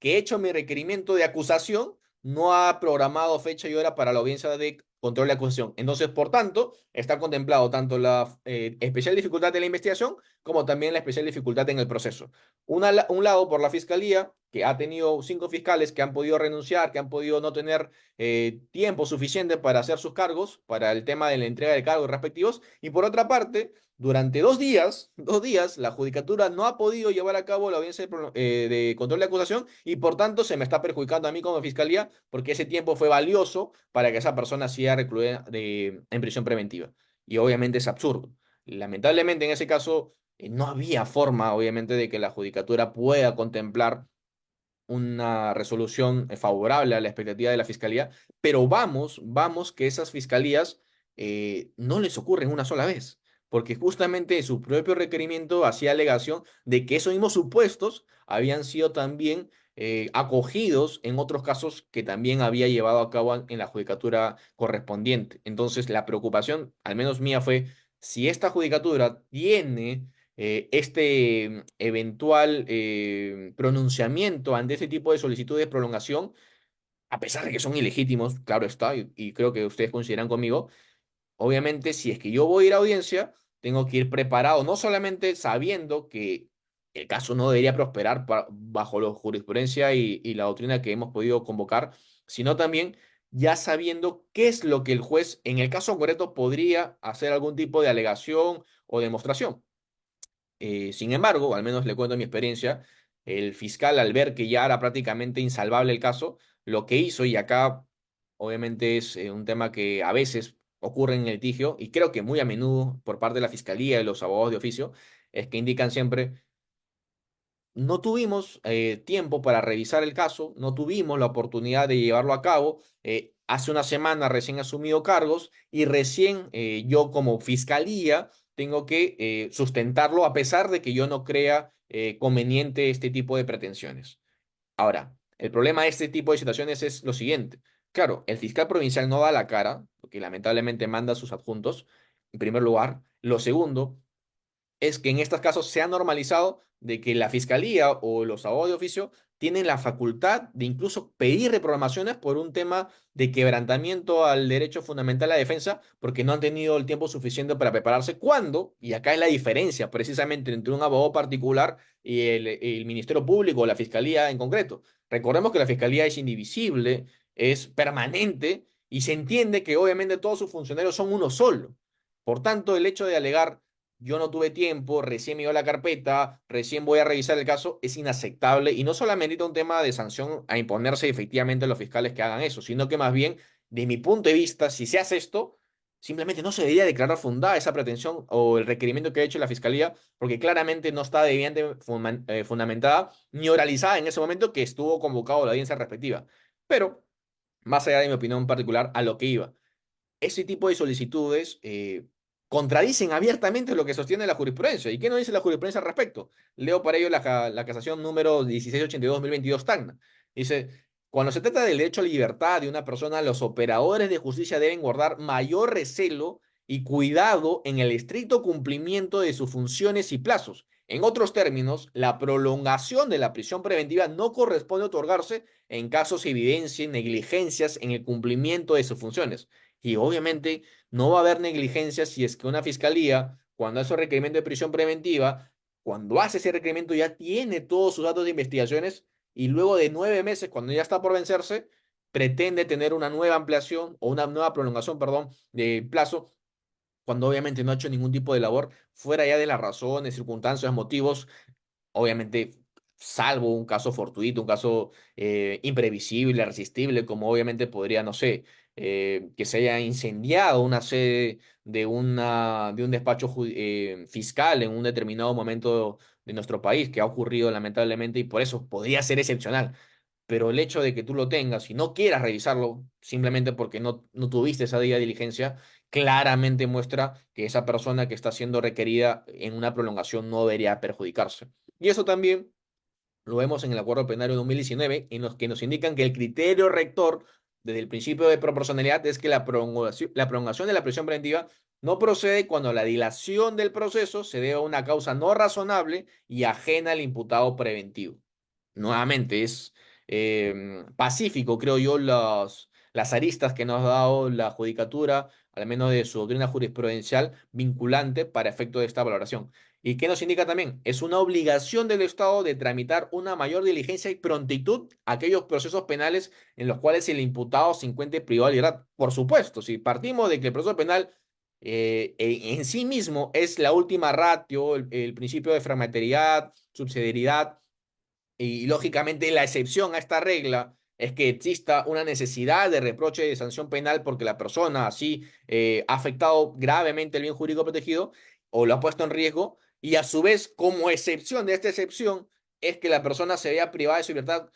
que he hecho mi requerimiento de acusación, no ha programado fecha y hora para la audiencia de control de acusación. Entonces, por tanto, está contemplado tanto la especial dificultad de la investigación como también la especial dificultad en el proceso. Un lado por la fiscalía, que ha tenido 5 fiscales que han podido renunciar, que han podido no tener tiempo suficiente para hacer sus cargos, para el tema de la entrega de cargos respectivos, y por otra parte, durante 2 días, la judicatura no ha podido llevar a cabo la audiencia de control de acusación y por tanto se me está perjudicando a mí como fiscalía porque ese tiempo fue valioso para que esa persona sea recluida en prisión preventiva. Y obviamente es absurdo. Lamentablemente en ese caso no había forma, obviamente, de que la judicatura pueda contemplar una resolución favorable a la expectativa de la fiscalía, pero vamos que esas fiscalías no les ocurren una sola vez, porque justamente su propio requerimiento hacía alegación de que esos mismos supuestos habían sido también acogidos en otros casos que también había llevado a cabo en la judicatura correspondiente. Entonces, la preocupación, al menos mía, fue si esta judicatura tiene este eventual pronunciamiento ante este tipo de solicitudes de prolongación, a pesar de que son ilegítimos, claro está, y creo que ustedes consideran conmigo, obviamente si es que yo voy a ir a audiencia, tengo que ir preparado, no solamente sabiendo que el caso no debería prosperar bajo la jurisprudencia y la doctrina que hemos podido convocar, sino también ya sabiendo qué es lo que el juez en el caso concreto podría hacer algún tipo de alegación o demostración. Sin embargo, al menos le cuento mi experiencia, el fiscal al ver que ya era prácticamente insalvable el caso, lo que hizo, y acá obviamente es un tema que a veces ocurre en el litigio, y creo que muy a menudo por parte de la fiscalía y los abogados de oficio, es que indican siempre no tuvimos tiempo para revisar el caso, no tuvimos la oportunidad de llevarlo a cabo. Hace una semana recién he asumido cargos y recién yo como fiscalía tengo que sustentarlo a pesar de que yo no crea conveniente este tipo de pretensiones. Ahora, el problema de este tipo de situaciones es lo siguiente. Claro, el fiscal provincial no da la cara, porque lamentablemente manda a sus adjuntos, en primer lugar. Lo segundo es que en estos casos se ha normalizado de que la fiscalía o los abogados de oficio tienen la facultad de incluso pedir reprogramaciones por un tema de quebrantamiento al derecho fundamental a la defensa porque no han tenido el tiempo suficiente para prepararse. ¿Cuándo? Y acá es la diferencia precisamente entre un abogado particular y el Ministerio Público o la Fiscalía en concreto. Recordemos que la Fiscalía es indivisible, es permanente y se entiende que obviamente todos sus funcionarios son uno solo. Por tanto, el hecho de alegar yo no tuve tiempo, recién me dio la carpeta, recién voy a revisar el caso, es inaceptable y no solamente un tema de sanción a imponerse efectivamente a los fiscales que hagan eso, sino que más bien, de mi punto de vista, si se hace esto, simplemente no se debería declarar fundada esa pretensión o el requerimiento que ha hecho la fiscalía, porque claramente no está debidamente fundamentada ni oralizada en ese momento que estuvo convocado la audiencia respectiva. Pero, más allá de mi opinión particular, a lo que iba ese tipo de solicitudes contradicen abiertamente lo que sostiene la jurisprudencia. ¿Y qué nos dice la jurisprudencia al respecto? Leo para ello la casación número 1682-2022 Tacna. Dice, cuando se trata del derecho a la libertad de una persona, los operadores de justicia deben guardar mayor recelo y cuidado en el estricto cumplimiento de sus funciones y plazos. En otros términos, la prolongación de la prisión preventiva no corresponde otorgarse en casos que evidencien negligencias en el cumplimiento de sus funciones. Y obviamente no va a haber negligencia si es que una fiscalía, cuando hace un requerimiento de prisión preventiva, cuando hace ese requerimiento ya tiene todos sus datos de investigaciones y luego de 9 meses, cuando ya está por vencerse, pretende tener una nueva ampliación o una nueva prolongación, perdón, de plazo cuando obviamente no ha hecho ningún tipo de labor, fuera ya de las razones, circunstancias, motivos, obviamente, salvo un caso fortuito, un caso imprevisible, irresistible, como obviamente podría, no sé, que se haya incendiado una sede de un despacho fiscal en un determinado momento de nuestro país, que ha ocurrido lamentablemente y por eso podría ser excepcional. Pero el hecho de que tú lo tengas y no quieras revisarlo simplemente porque no tuviste esa debida diligencia, claramente muestra que esa persona que está siendo requerida en una prolongación no debería perjudicarse. Y eso también lo vemos en el Acuerdo Plenario de 2019, en los que nos indican que el criterio rector desde el principio de proporcionalidad es que la prolongación de la prisión preventiva no procede cuando la dilación del proceso se debe a una causa no razonable y ajena al imputado preventivo. Nuevamente, es pacífico, creo yo, las aristas que nos ha dado la judicatura, al menos de su doctrina jurisprudencial vinculante para efecto de esta valoración. ¿Y qué nos indica también? Es una obligación del Estado de tramitar una mayor diligencia y prontitud a aquellos procesos penales en los cuales el imputado se encuentre privado de libertad. Por supuesto, si partimos de que el proceso penal en sí mismo es la última ratio, el principio de fragmentariedad, subsidiariedad, y lógicamente la excepción a esta regla es que exista una necesidad de reproche de sanción penal porque la persona así ha afectado gravemente el bien jurídico protegido o lo ha puesto en riesgo, y a su vez, como excepción de esta excepción, es que la persona se vea privada de su libertad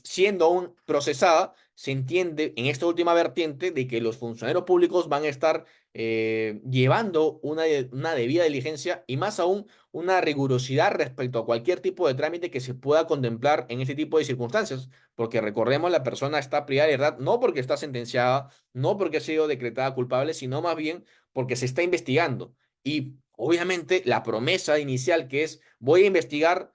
siendo aún procesada. Se entiende en esta última vertiente de que los funcionarios públicos van a estar llevando una debida diligencia y más aún una rigurosidad respecto a cualquier tipo de trámite que se pueda contemplar en este tipo de circunstancias, porque recordemos, la persona está privada de libertad no porque está sentenciada, no porque ha sido decretada culpable, sino más bien porque se está investigando. Y obviamente la promesa inicial que es voy a investigar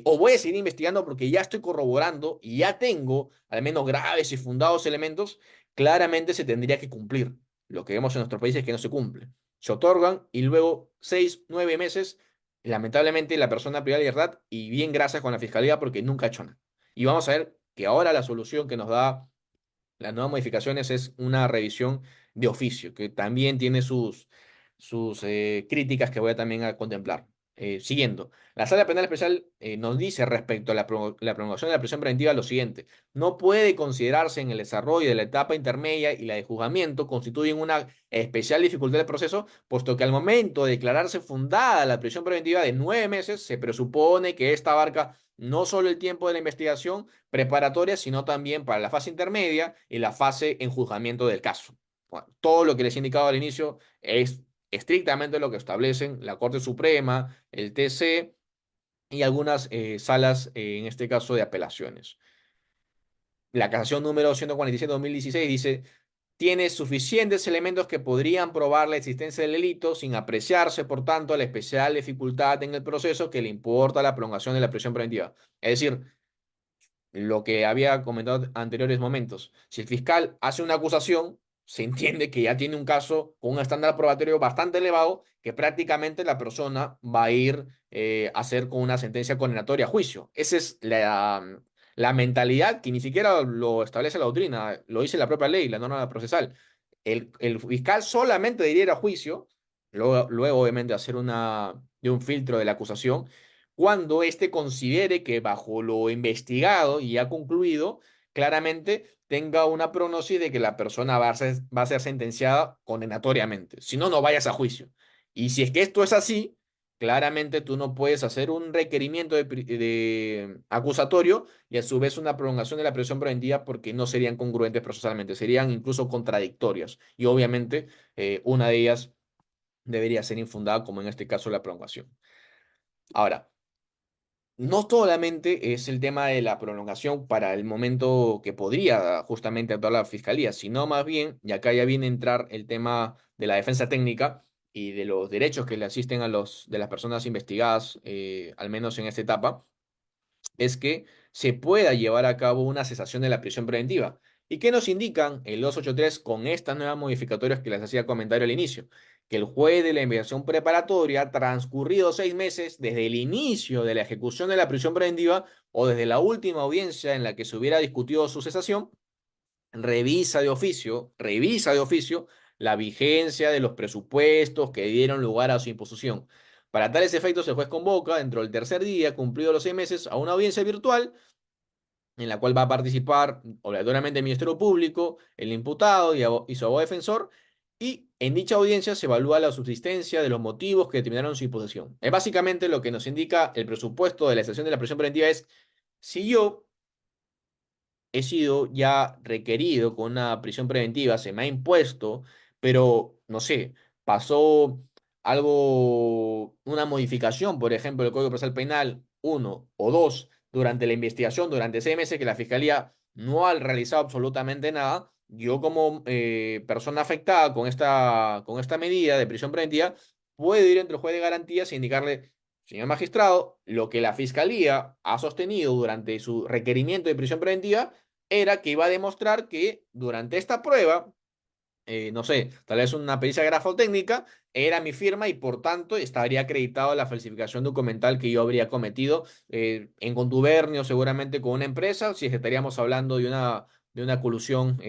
o voy a seguir investigando porque ya estoy corroborando y ya tengo al menos graves y fundados elementos, claramente se tendría que cumplir. Lo que vemos en nuestro país es que no se cumple. Se otorgan y luego 6, 9 meses lamentablemente la persona privada de libertad y bien gracias con la fiscalía porque nunca ha hecho nada. Y vamos a ver que ahora la solución que nos da las nuevas modificaciones es una revisión de oficio, que también tiene sus críticas que voy a también a contemplar. Siguiendo, la Sala Penal Especial nos dice respecto a la prolongación de la prisión preventiva lo siguiente: no puede considerarse en el desarrollo de la etapa intermedia y la de juzgamiento constituyen una especial dificultad del proceso, puesto que al momento de declararse fundada la prisión preventiva de 9 meses, se presupone que esta abarca no solo el tiempo de la investigación preparatoria, sino también para la fase intermedia y la fase en juzgamiento del caso. Bueno, todo lo que les he indicado al inicio es estrictamente lo que establecen la Corte Suprema, el TC y algunas salas, en este caso, de apelaciones. La casación número 147/2016 dice: tiene suficientes elementos que podrían probar la existencia del delito sin apreciarse, por tanto, la especial dificultad en el proceso que le importa la prolongación de la prisión preventiva. Es decir, lo que había comentado anteriores momentos. Si el fiscal hace una acusación, se entiende que ya tiene un caso con un estándar probatorio bastante elevado, que prácticamente la persona va a ir a hacer con una sentencia condenatoria a juicio. Esa es la mentalidad que ni siquiera lo establece la doctrina, lo dice la propia ley, la norma procesal. El fiscal solamente debería ir a juicio, luego obviamente hacer de un filtro de la acusación cuando éste considere que bajo lo investigado y ya concluido, claramente tenga una prognosis de que la persona va a ser sentenciada condenatoriamente. Si no, no vayas a juicio. Y si es que esto es así, claramente tú no puedes hacer un requerimiento de acusatorio y a su vez una prolongación de la prisión preventiva porque no serían congruentes procesalmente, serían incluso contradictorias. Y obviamente una de ellas debería ser infundada, como en este caso la prolongación. Ahora, no solamente es el tema de la prolongación para el momento que podría justamente actuar la fiscalía, sino más bien, y acá ya viene a entrar el tema de la defensa técnica y de los derechos que le asisten de las personas investigadas, al menos en esta etapa, es que se pueda llevar a cabo una cesación de la prisión preventiva. ¿Y qué nos indican el 283 con estas nuevas modificatorias que les hacía comentario al inicio? Que el juez de la investigación preparatoria, transcurridos 6 meses desde el inicio de la ejecución de la prisión preventiva o desde la última audiencia en la que se hubiera discutido su cesación, revisa de oficio la vigencia de los presupuestos que dieron lugar a su imposición. Para tales efectos, el juez convoca, dentro del tercer día, cumplidos los 6 meses, a una audiencia virtual en la cual va a participar obligatoriamente el Ministerio Público, el imputado y su abogado defensor, y en dicha audiencia se evalúa la subsistencia de los motivos que determinaron su imposición. Es básicamente lo que nos indica el presupuesto de la estación de la prisión preventiva es, si yo he sido ya requerido con una prisión preventiva, se me ha impuesto, pero no sé, pasó algo, una modificación, por ejemplo, del Código Procesal Penal, uno o dos, durante la investigación, durante 6 meses que la Fiscalía no ha realizado absolutamente nada. Yo como persona afectada con esta medida de prisión preventiva, puedo ir entre el juez de garantías e indicarle, señor magistrado, lo que la Fiscalía ha sostenido durante su requerimiento de prisión preventiva era que iba a demostrar que durante esta prueba, no sé, tal vez una pericia grafotécnica, era mi firma y por tanto estaría acreditado la falsificación documental que yo habría cometido en contubernio seguramente con una empresa, si es que estaríamos hablando de una colusión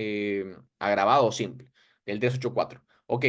agravada o simple, del 384. Ok,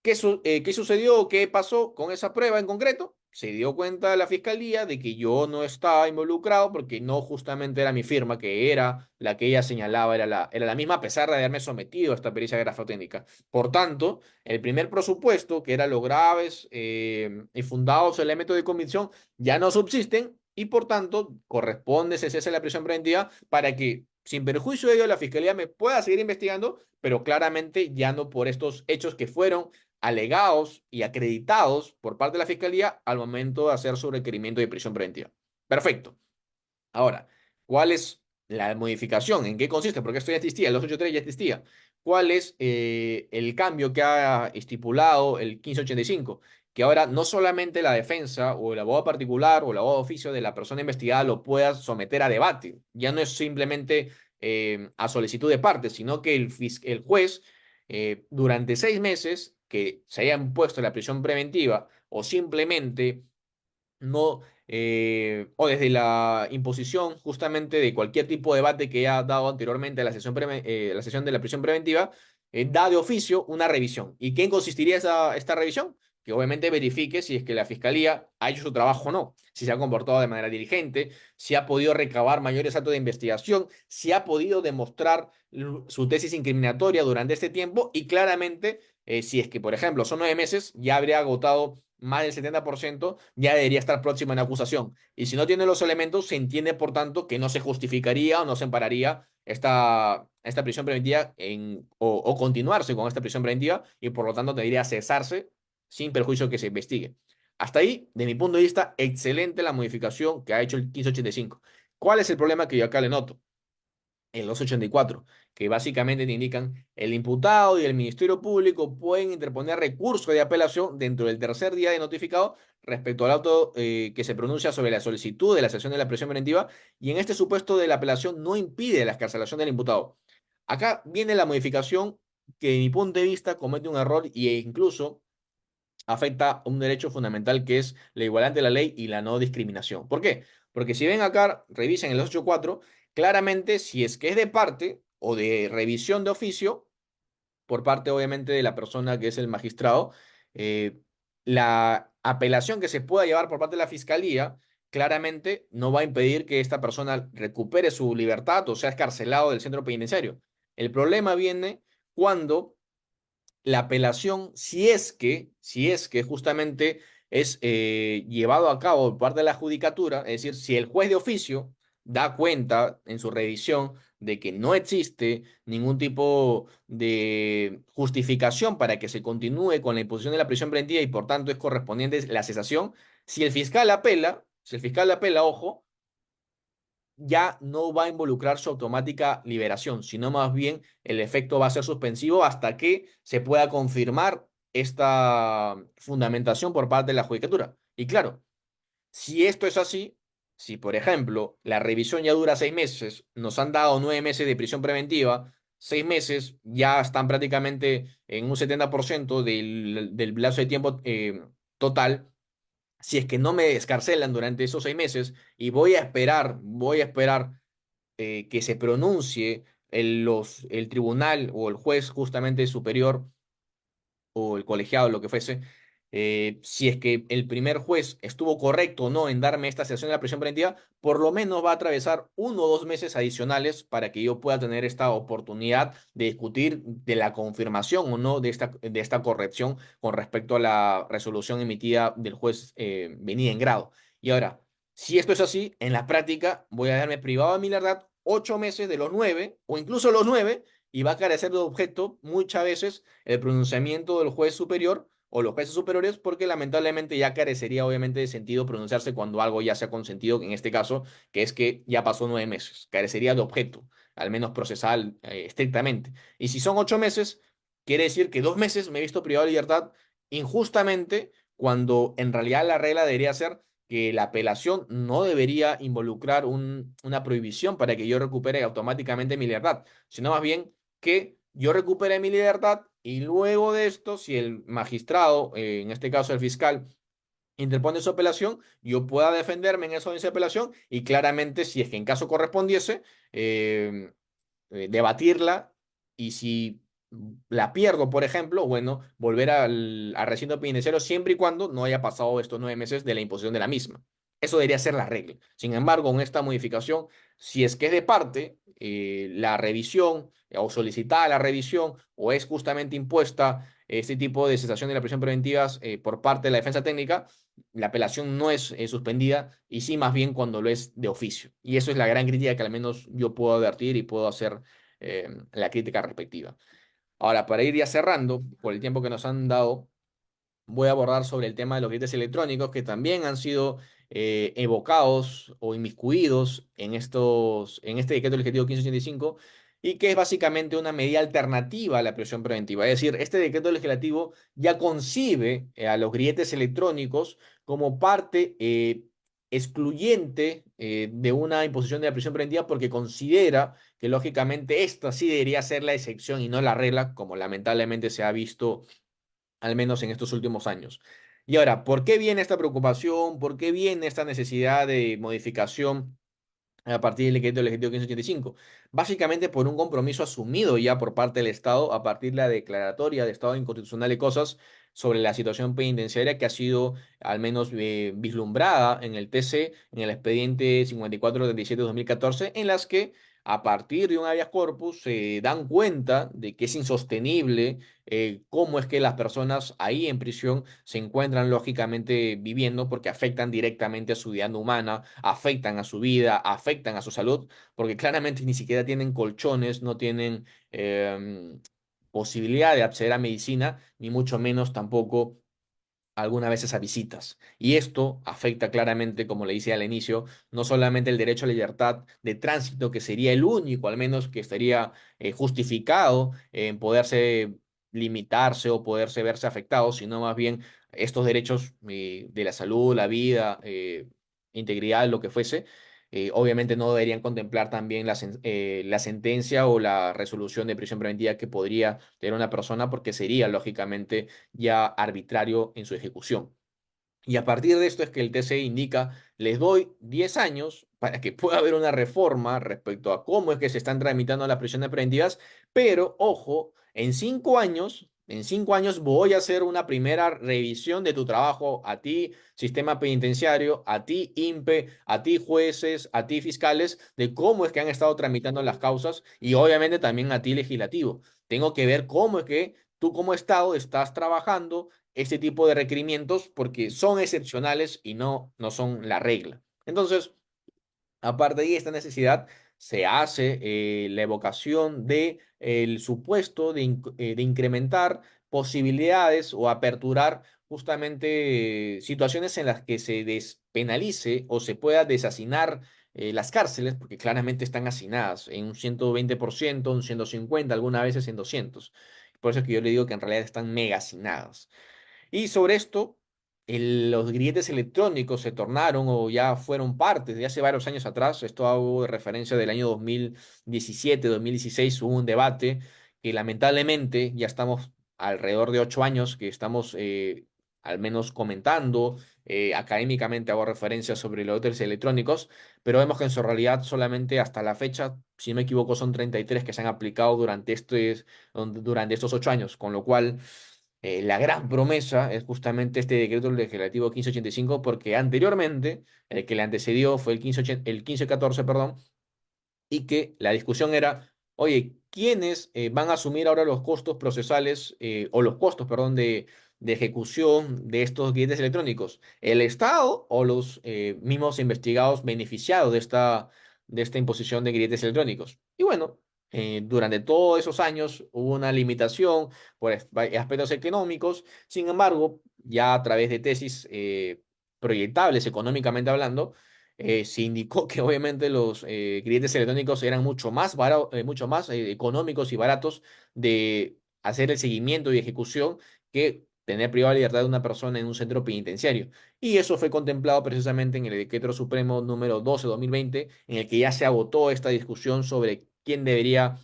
¿qué sucedió? ¿Qué pasó con esa prueba en concreto? Se dio cuenta la fiscalía de que yo no estaba involucrado porque no justamente era mi firma, que era la que ella señalaba, era la misma a pesar de haberme sometido a esta pericia grafotécnica. Por tanto, el primer presupuesto, que eran los graves y fundados elementos de convicción, ya no subsisten y por tanto corresponde ese cese de la prisión preventiva para que, sin perjuicio de ello, la fiscalía me pueda seguir investigando, pero claramente ya no por estos hechos que fueron alegados y acreditados por parte de la Fiscalía al momento de hacer su requerimiento de prisión preventiva. Perfecto. Ahora, ¿cuál es la modificación? ¿En qué consiste? Porque esto ya existía, el 283 ya existía. ¿Cuál es el cambio que ha estipulado el 1585? Que ahora no solamente la defensa o el abogado particular o el abogado de oficio de la persona investigada lo pueda someter a debate. Ya no es simplemente a solicitud de parte, sino que el juez durante 6 meses que se hayan puesto la prisión preventiva o simplemente no, o desde la imposición justamente de cualquier tipo de debate que haya dado anteriormente a la sesión de la prisión preventiva, da de oficio una revisión. ¿Y qué consistiría esta revisión? Que obviamente verifique si es que la fiscalía ha hecho su trabajo o no, si se ha comportado de manera diligente, si ha podido recabar mayores actos de investigación, si ha podido demostrar su tesis incriminatoria durante este tiempo y claramente, si es que, por ejemplo, son 9 meses, ya habría agotado más del 70%, ya debería estar próximo en acusación. Y si no tiene los elementos, se entiende, por tanto, que no se justificaría o no se ampararía esta prisión preventiva o continuarse con esta prisión preventiva y por lo tanto debería cesarse sin perjuicio que se investigue. Hasta ahí, de mi punto de vista, excelente la modificación que ha hecho el 1585. ¿Cuál es el problema que yo acá le noto? En los 84, que básicamente te indican el imputado y el Ministerio Público pueden interponer recurso de apelación dentro del tercer día de notificado respecto al auto que se pronuncia sobre la solicitud de la sesión de la prisión preventiva y en este supuesto de la apelación no impide la excarcelación del imputado. Acá viene la modificación que, de mi punto de vista, comete un error e incluso afecta un derecho fundamental que es la igualdad ante la ley y la no discriminación. ¿Por qué? Porque si ven acá, revisen el 284, claramente si es que es de parte o de revisión de oficio, por parte obviamente de la persona que es el magistrado, eh, la apelación que se pueda llevar por parte de la fiscalía claramente no va a impedir que esta persona recupere su libertad o sea escarcelado del centro penitenciario. El problema viene cuando la apelación, si es que justamente es llevado a cabo por parte de la judicatura, es decir, si el juez de oficio da cuenta en su revisión de que no existe ningún tipo de justificación para que se continúe con la imposición de la prisión preventiva y por tanto es correspondiente la cesación, si el fiscal apela, ojo, ya no va a involucrar su automática liberación, sino más bien el efecto va a ser suspensivo hasta que se pueda confirmar esta fundamentación por parte de la judicatura. Y claro, si esto es así, si por ejemplo la revisión ya dura 6 meses, nos han dado 9 meses de prisión preventiva, 6 meses ya están prácticamente en un 70% del plazo de tiempo total, si es que no me escarcelan durante esos 6 meses y voy a esperar que se pronuncie el tribunal o el juez justamente superior o el colegiado, lo que fuese, si es que el primer juez estuvo correcto o no en darme esta sanción de la prisión preventiva, por lo menos va a atravesar 1 o 2 meses adicionales para que yo pueda tener esta oportunidad de discutir de la confirmación o no de esta corrección con respecto a la resolución emitida del juez venida en grado. Y ahora, si esto es así, en la práctica voy a darme privado de mi libertad 8 meses de los 9 o incluso los 9 y va a carecer de objeto muchas veces el pronunciamiento del juez superior o los jueces superiores, porque lamentablemente ya carecería obviamente de sentido pronunciarse cuando algo ya se ha consentido, en este caso, que es que ya pasó 9 meses. Carecería de objeto, al menos procesal estrictamente. Y si son 8 meses, quiere decir que 2 meses me he visto privado de libertad injustamente, cuando en realidad la regla debería ser que la apelación no debería involucrar una prohibición para que yo recupere automáticamente mi libertad, sino más bien que yo recupere mi libertad y luego de esto, si el magistrado, en este caso el fiscal, interpone su apelación, yo pueda defenderme en esa audiencia de apelación y claramente, si es que en caso correspondiese, eh, debatirla y si la pierdo, por ejemplo, bueno, volver al recinto penitenciario siempre y cuando no haya pasado estos 9 meses de la imposición de la misma. Eso debería ser la regla. Sin embargo, con esta modificación, si es que es de parte, la revisión o solicitada la revisión o es justamente impuesta este tipo de cesación de la prisión preventivas por parte de la defensa técnica, la apelación no es suspendida y sí más bien cuando lo es de oficio. Y eso es la gran crítica que al menos yo puedo advertir y puedo hacer la crítica respectiva. Ahora, para ir ya cerrando, por el tiempo que nos han dado, voy a abordar sobre el tema de los billetes electrónicos que también han sido evocados o inmiscuidos en este decreto legislativo 1585 y que es básicamente una medida alternativa a la prisión preventiva. Es decir, este decreto legislativo ya concibe a los grilletes electrónicos como parte excluyente de una imposición de la prisión preventiva porque considera que lógicamente esta sí debería ser la excepción y no la regla, como lamentablemente se ha visto al menos en estos últimos años. Y ahora, ¿por qué viene esta preocupación? ¿Por qué viene esta necesidad de modificación a partir del decreto legislativo 1585? Básicamente por un compromiso asumido ya por parte del Estado a partir de la declaratoria de estado inconstitucional de cosas sobre la situación penitenciaria que ha sido al menos vislumbrada en el TC, en el expediente 5437-2014, en las que a partir de un habeas corpus se dan cuenta de que es insostenible cómo es que las personas ahí en prisión se encuentran lógicamente viviendo porque afectan directamente a su vida humana, afectan a su vida, afectan a su salud, porque claramente ni siquiera tienen colchones, no tienen posibilidad de acceder a medicina, ni mucho menos tampoco algunas veces a visitas. Y esto afecta claramente, como le decía al inicio, no solamente el derecho a la libertad de tránsito, que sería el único, al menos, que estaría justificado en poderse limitarse o poderse verse afectado, sino más bien estos derechos de la salud, la vida, integridad, lo que fuese. Obviamente no deberían contemplar también la sentencia o la resolución de prisión preventiva que podría tener una persona porque sería lógicamente ya arbitrario en su ejecución. Y a partir de esto es que el TC indica, les doy 10 años para que pueda haber una reforma respecto a cómo es que se están tramitando las prisiones preventivas, pero ojo, en cinco años voy a hacer una primera revisión de tu trabajo a ti, sistema penitenciario, a ti, INPE, a ti, jueces, a ti, fiscales, de cómo es que han estado tramitando las causas y obviamente también a ti, legislativo. Tengo que ver cómo es que tú como Estado estás trabajando este tipo de requerimientos porque son excepcionales y no son la regla. Entonces, aparte de esta necesidad, se hace la evocación de el supuesto de incrementar posibilidades o aperturar justamente situaciones en las que se despenalice o se pueda desasinar las cárceles, porque claramente están hacinadas en un 120%, un 150, algunas veces en 200. Por eso es que yo le digo que en realidad están mega hacinadas. Y sobre esto, los grilletes electrónicos se tornaron o ya fueron parte de hace varios años atrás. Esto hago de referencia del año 2017, 2016, hubo un debate que lamentablemente ya estamos alrededor de 8 años que estamos al menos comentando. Académicamente hago referencia sobre los grilletes electrónicos, pero vemos que en su realidad solamente hasta la fecha, si no me equivoco, son 33 que se han aplicado durante estos 8 años, con lo cual La gran promesa es justamente este decreto legislativo 1585, porque anteriormente el que le antecedió fue el 1514, perdón, y que la discusión era, oye, ¿quiénes van a asumir ahora los costos procesales o los costos, perdón, de ejecución de estos billetes electrónicos? ¿El Estado o los mismos investigados beneficiados de esta imposición de billetes electrónicos? Y bueno, durante todos esos años hubo una limitación por aspectos económicos. Sin embargo, ya a través de tesis proyectables económicamente hablando, se indicó que obviamente los grilletes electrónicos eran mucho más económicos y baratos de hacer el seguimiento y ejecución que tener privada de libertad de una persona en un centro penitenciario. Y eso fue contemplado precisamente en el Decreto Supremo número 12/2020, en el que ya se agotó esta discusión sobre quién debería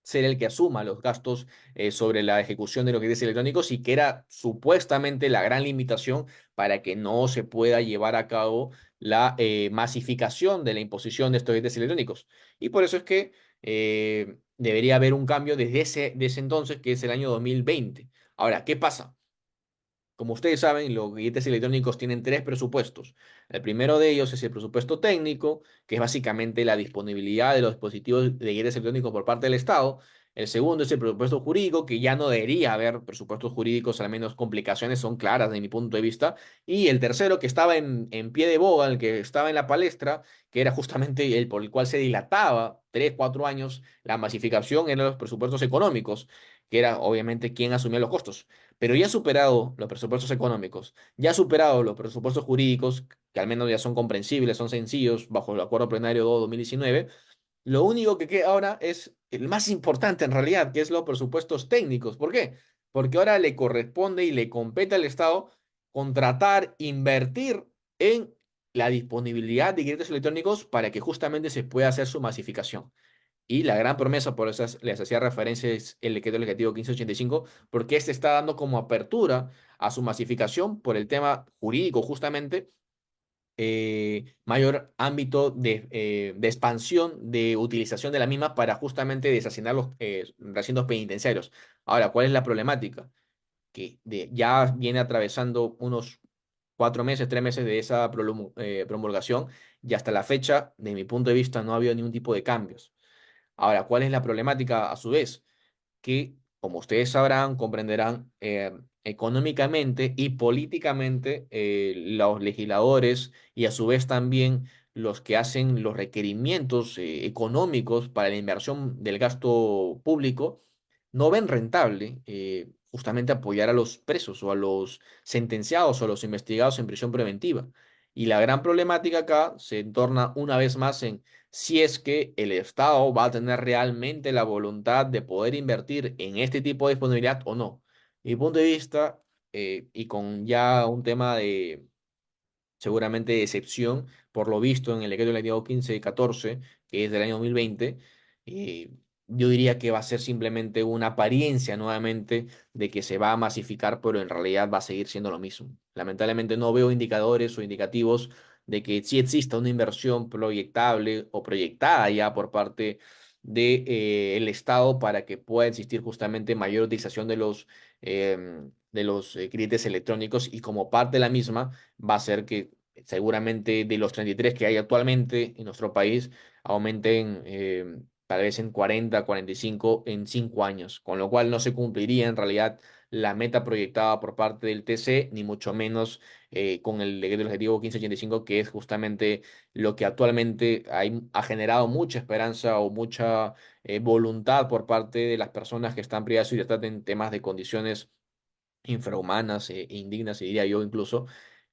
ser el que asuma los gastos sobre la ejecución de los billetes electrónicos, y que era supuestamente la gran limitación para que no se pueda llevar a cabo la masificación de la imposición de estos billetes electrónicos. Y por eso es que debería haber un cambio de ese entonces, que es el año 2020. Ahora, ¿qué pasa? Como ustedes saben, los billetes electrónicos tienen tres presupuestos. El primero de ellos es el presupuesto técnico, que es básicamente la disponibilidad de los dispositivos de billetes electrónicos por parte del Estado. El segundo es el presupuesto jurídico, que ya no debería haber presupuestos jurídicos, al menos complicaciones son claras de mi punto de vista. Y el tercero, que estaba en pie de boga, el que estaba en la palestra, que era justamente el por el cual se dilataba 3, 4 años la masificación, en los presupuestos económicos, que era obviamente quién asumía los costos. Pero ya ha superado los presupuestos económicos, ya ha superado los presupuestos jurídicos, que al menos ya son comprensibles, son sencillos, bajo el Acuerdo Plenario 2/2019. Lo único que queda ahora es el más importante en realidad, que es los presupuestos técnicos. ¿Por qué? Porque ahora le corresponde y le compete al Estado contratar, invertir en la disponibilidad de billetes electrónicos para que justamente se pueda hacer su masificación. Y la gran promesa, por eso les hacía referencia, es el decreto legislativo 1585, porque este está dando como apertura a su masificación por el tema jurídico, justamente, mayor ámbito de expansión de utilización de la misma para justamente deshacinar los recintos penitenciarios. Ahora, ¿cuál es la problemática? Que ya viene atravesando unos 4 meses, 3 meses de esa promulgación, y hasta la fecha, de mi punto de vista, no ha habido ningún tipo de cambios. Ahora, ¿cuál es la problemática a su vez? Que, como ustedes sabrán, comprenderán, económicamente y políticamente, los legisladores y a su vez también los que hacen los requerimientos económicos para la inversión del gasto público no ven rentable justamente apoyar a los presos o a los sentenciados o a los investigados en prisión preventiva. Y la gran problemática acá se torna una vez más en si es que el Estado va a tener realmente la voluntad de poder invertir en este tipo de disponibilidad o no. Mi punto de vista, y con ya un tema de seguramente de excepción, por lo visto en el decreto legislativo 1514, que es del año 2020, eh, yo diría que va a ser simplemente una apariencia nuevamente de que se va a masificar, pero en realidad va a seguir siendo lo mismo. Lamentablemente no veo indicadores o indicativos de que sí exista una inversión proyectable o proyectada ya por parte de, el Estado, para que pueda existir justamente mayor utilización de los grilletes electrónicos, y como parte de la misma va a ser que seguramente de los 33 que hay actualmente en nuestro país aumenten tal vez en 40, 45 en 5 años, con lo cual no se cumpliría en realidad la meta proyectada por parte del TC, ni mucho menos con el decreto legislativo 1585, que es justamente lo que actualmente ha generado mucha esperanza o mucha voluntad por parte de las personas que están privadas de su libertad en temas de condiciones infrahumanas e indignas, diría yo incluso,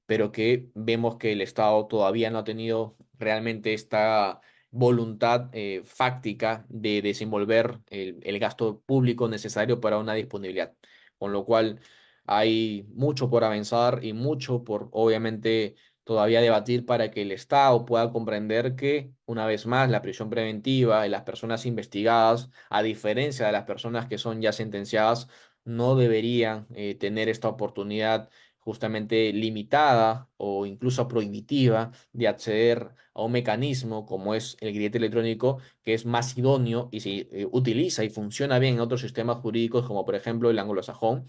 pero que vemos que el Estado todavía no ha tenido realmente esta voluntad fáctica de desenvolver el gasto público necesario para una disponibilidad. Con lo cual hay mucho por avanzar y mucho por, obviamente, todavía debatir para que el Estado pueda comprender que, una vez más, la prisión preventiva y las personas investigadas, a diferencia de las personas que son ya sentenciadas, no deberían tener esta oportunidad justamente limitada o incluso prohibitiva de acceder a un mecanismo como es el grillete electrónico, que es más idóneo y se utiliza y funciona bien en otros sistemas jurídicos, como por ejemplo el anglosajón,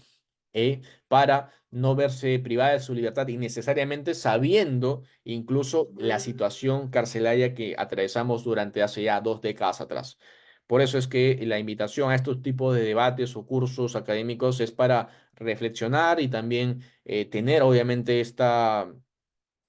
para no verse privada de su libertad innecesariamente sabiendo incluso la situación carcelaria que atravesamos durante hace ya 2 décadas atrás. Por eso es que la invitación a estos tipos de debates o cursos académicos es para reflexionar y también tener obviamente esta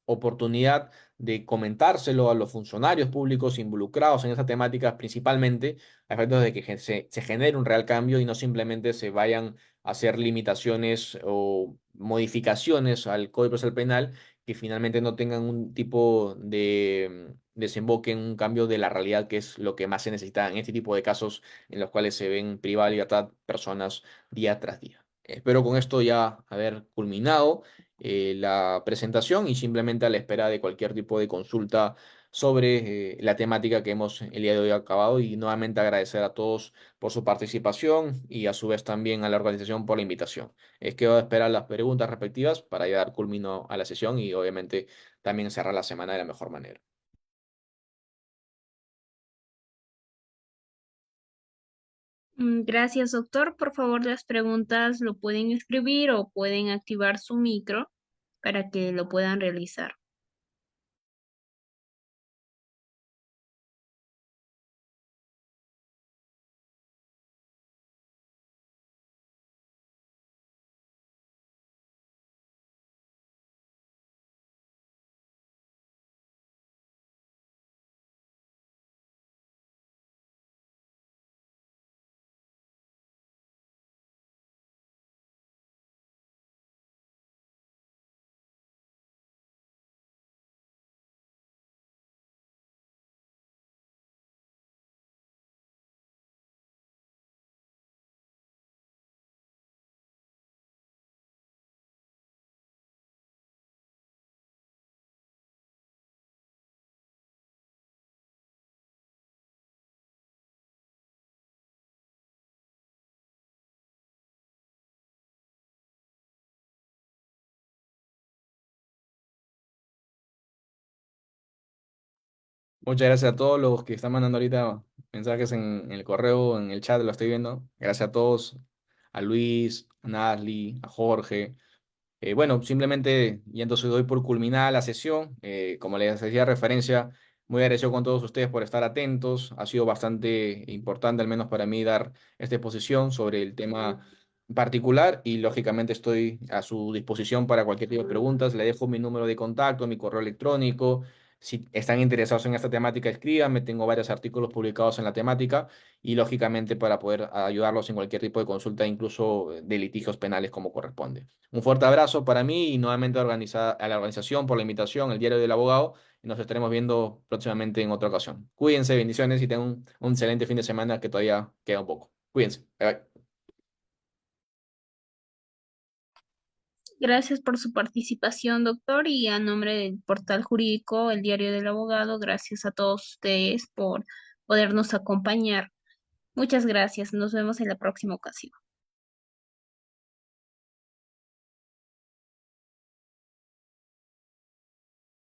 oportunidad de comentárselo a los funcionarios públicos involucrados en esa temática, principalmente a efectos de que se genere un real cambio y no simplemente se vayan a hacer limitaciones o modificaciones al Código Procesal Penal que finalmente no tengan un tipo de desemboque en un cambio de la realidad, que es lo que más se necesita en este tipo de casos en los cuales se ven privadas de libertad personas día tras día. Espero con esto ya haber culminado la presentación y simplemente a la espera de cualquier tipo de consulta sobre la temática que hemos el día de hoy acabado y nuevamente agradecer a todos por su participación y a su vez también a la organización por la invitación. Quedo a esperar las preguntas respectivas para ya dar culmino a la sesión y obviamente también cerrar la semana de la mejor manera. Gracias, doctor. Por favor, las preguntas lo pueden escribir o pueden activar su micro para que lo puedan realizar. Muchas gracias a todos los que están mandando ahorita mensajes en el correo, en el chat, lo estoy viendo. Gracias a todos, a Luis, a Nasli, a Jorge. Bueno, simplemente y entonces doy por culminada la sesión. Como les hacía referencia, muy agradecido con todos ustedes por estar atentos. Ha sido bastante importante, al menos para mí, dar esta exposición sobre el tema particular y lógicamente estoy a su disposición para cualquier tipo de preguntas. Le dejo mi número de contacto, mi correo electrónico. Si están interesados en esta temática, escríbanme. Tengo varios artículos publicados en la temática y lógicamente para poder ayudarlos en cualquier tipo de consulta, incluso de litigios penales como corresponde. Un fuerte abrazo para mí y nuevamente a la organización por la invitación, el Diario del Abogado. Y nos estaremos viendo próximamente en otra ocasión. Cuídense, bendiciones y tengan un excelente fin de semana que todavía queda un poco. Cuídense. Bye bye. Gracias por su participación, doctor, y a nombre del portal jurídico, el Diario del Abogado, gracias a todos ustedes por podernos acompañar. Muchas gracias. Nos vemos en la próxima ocasión.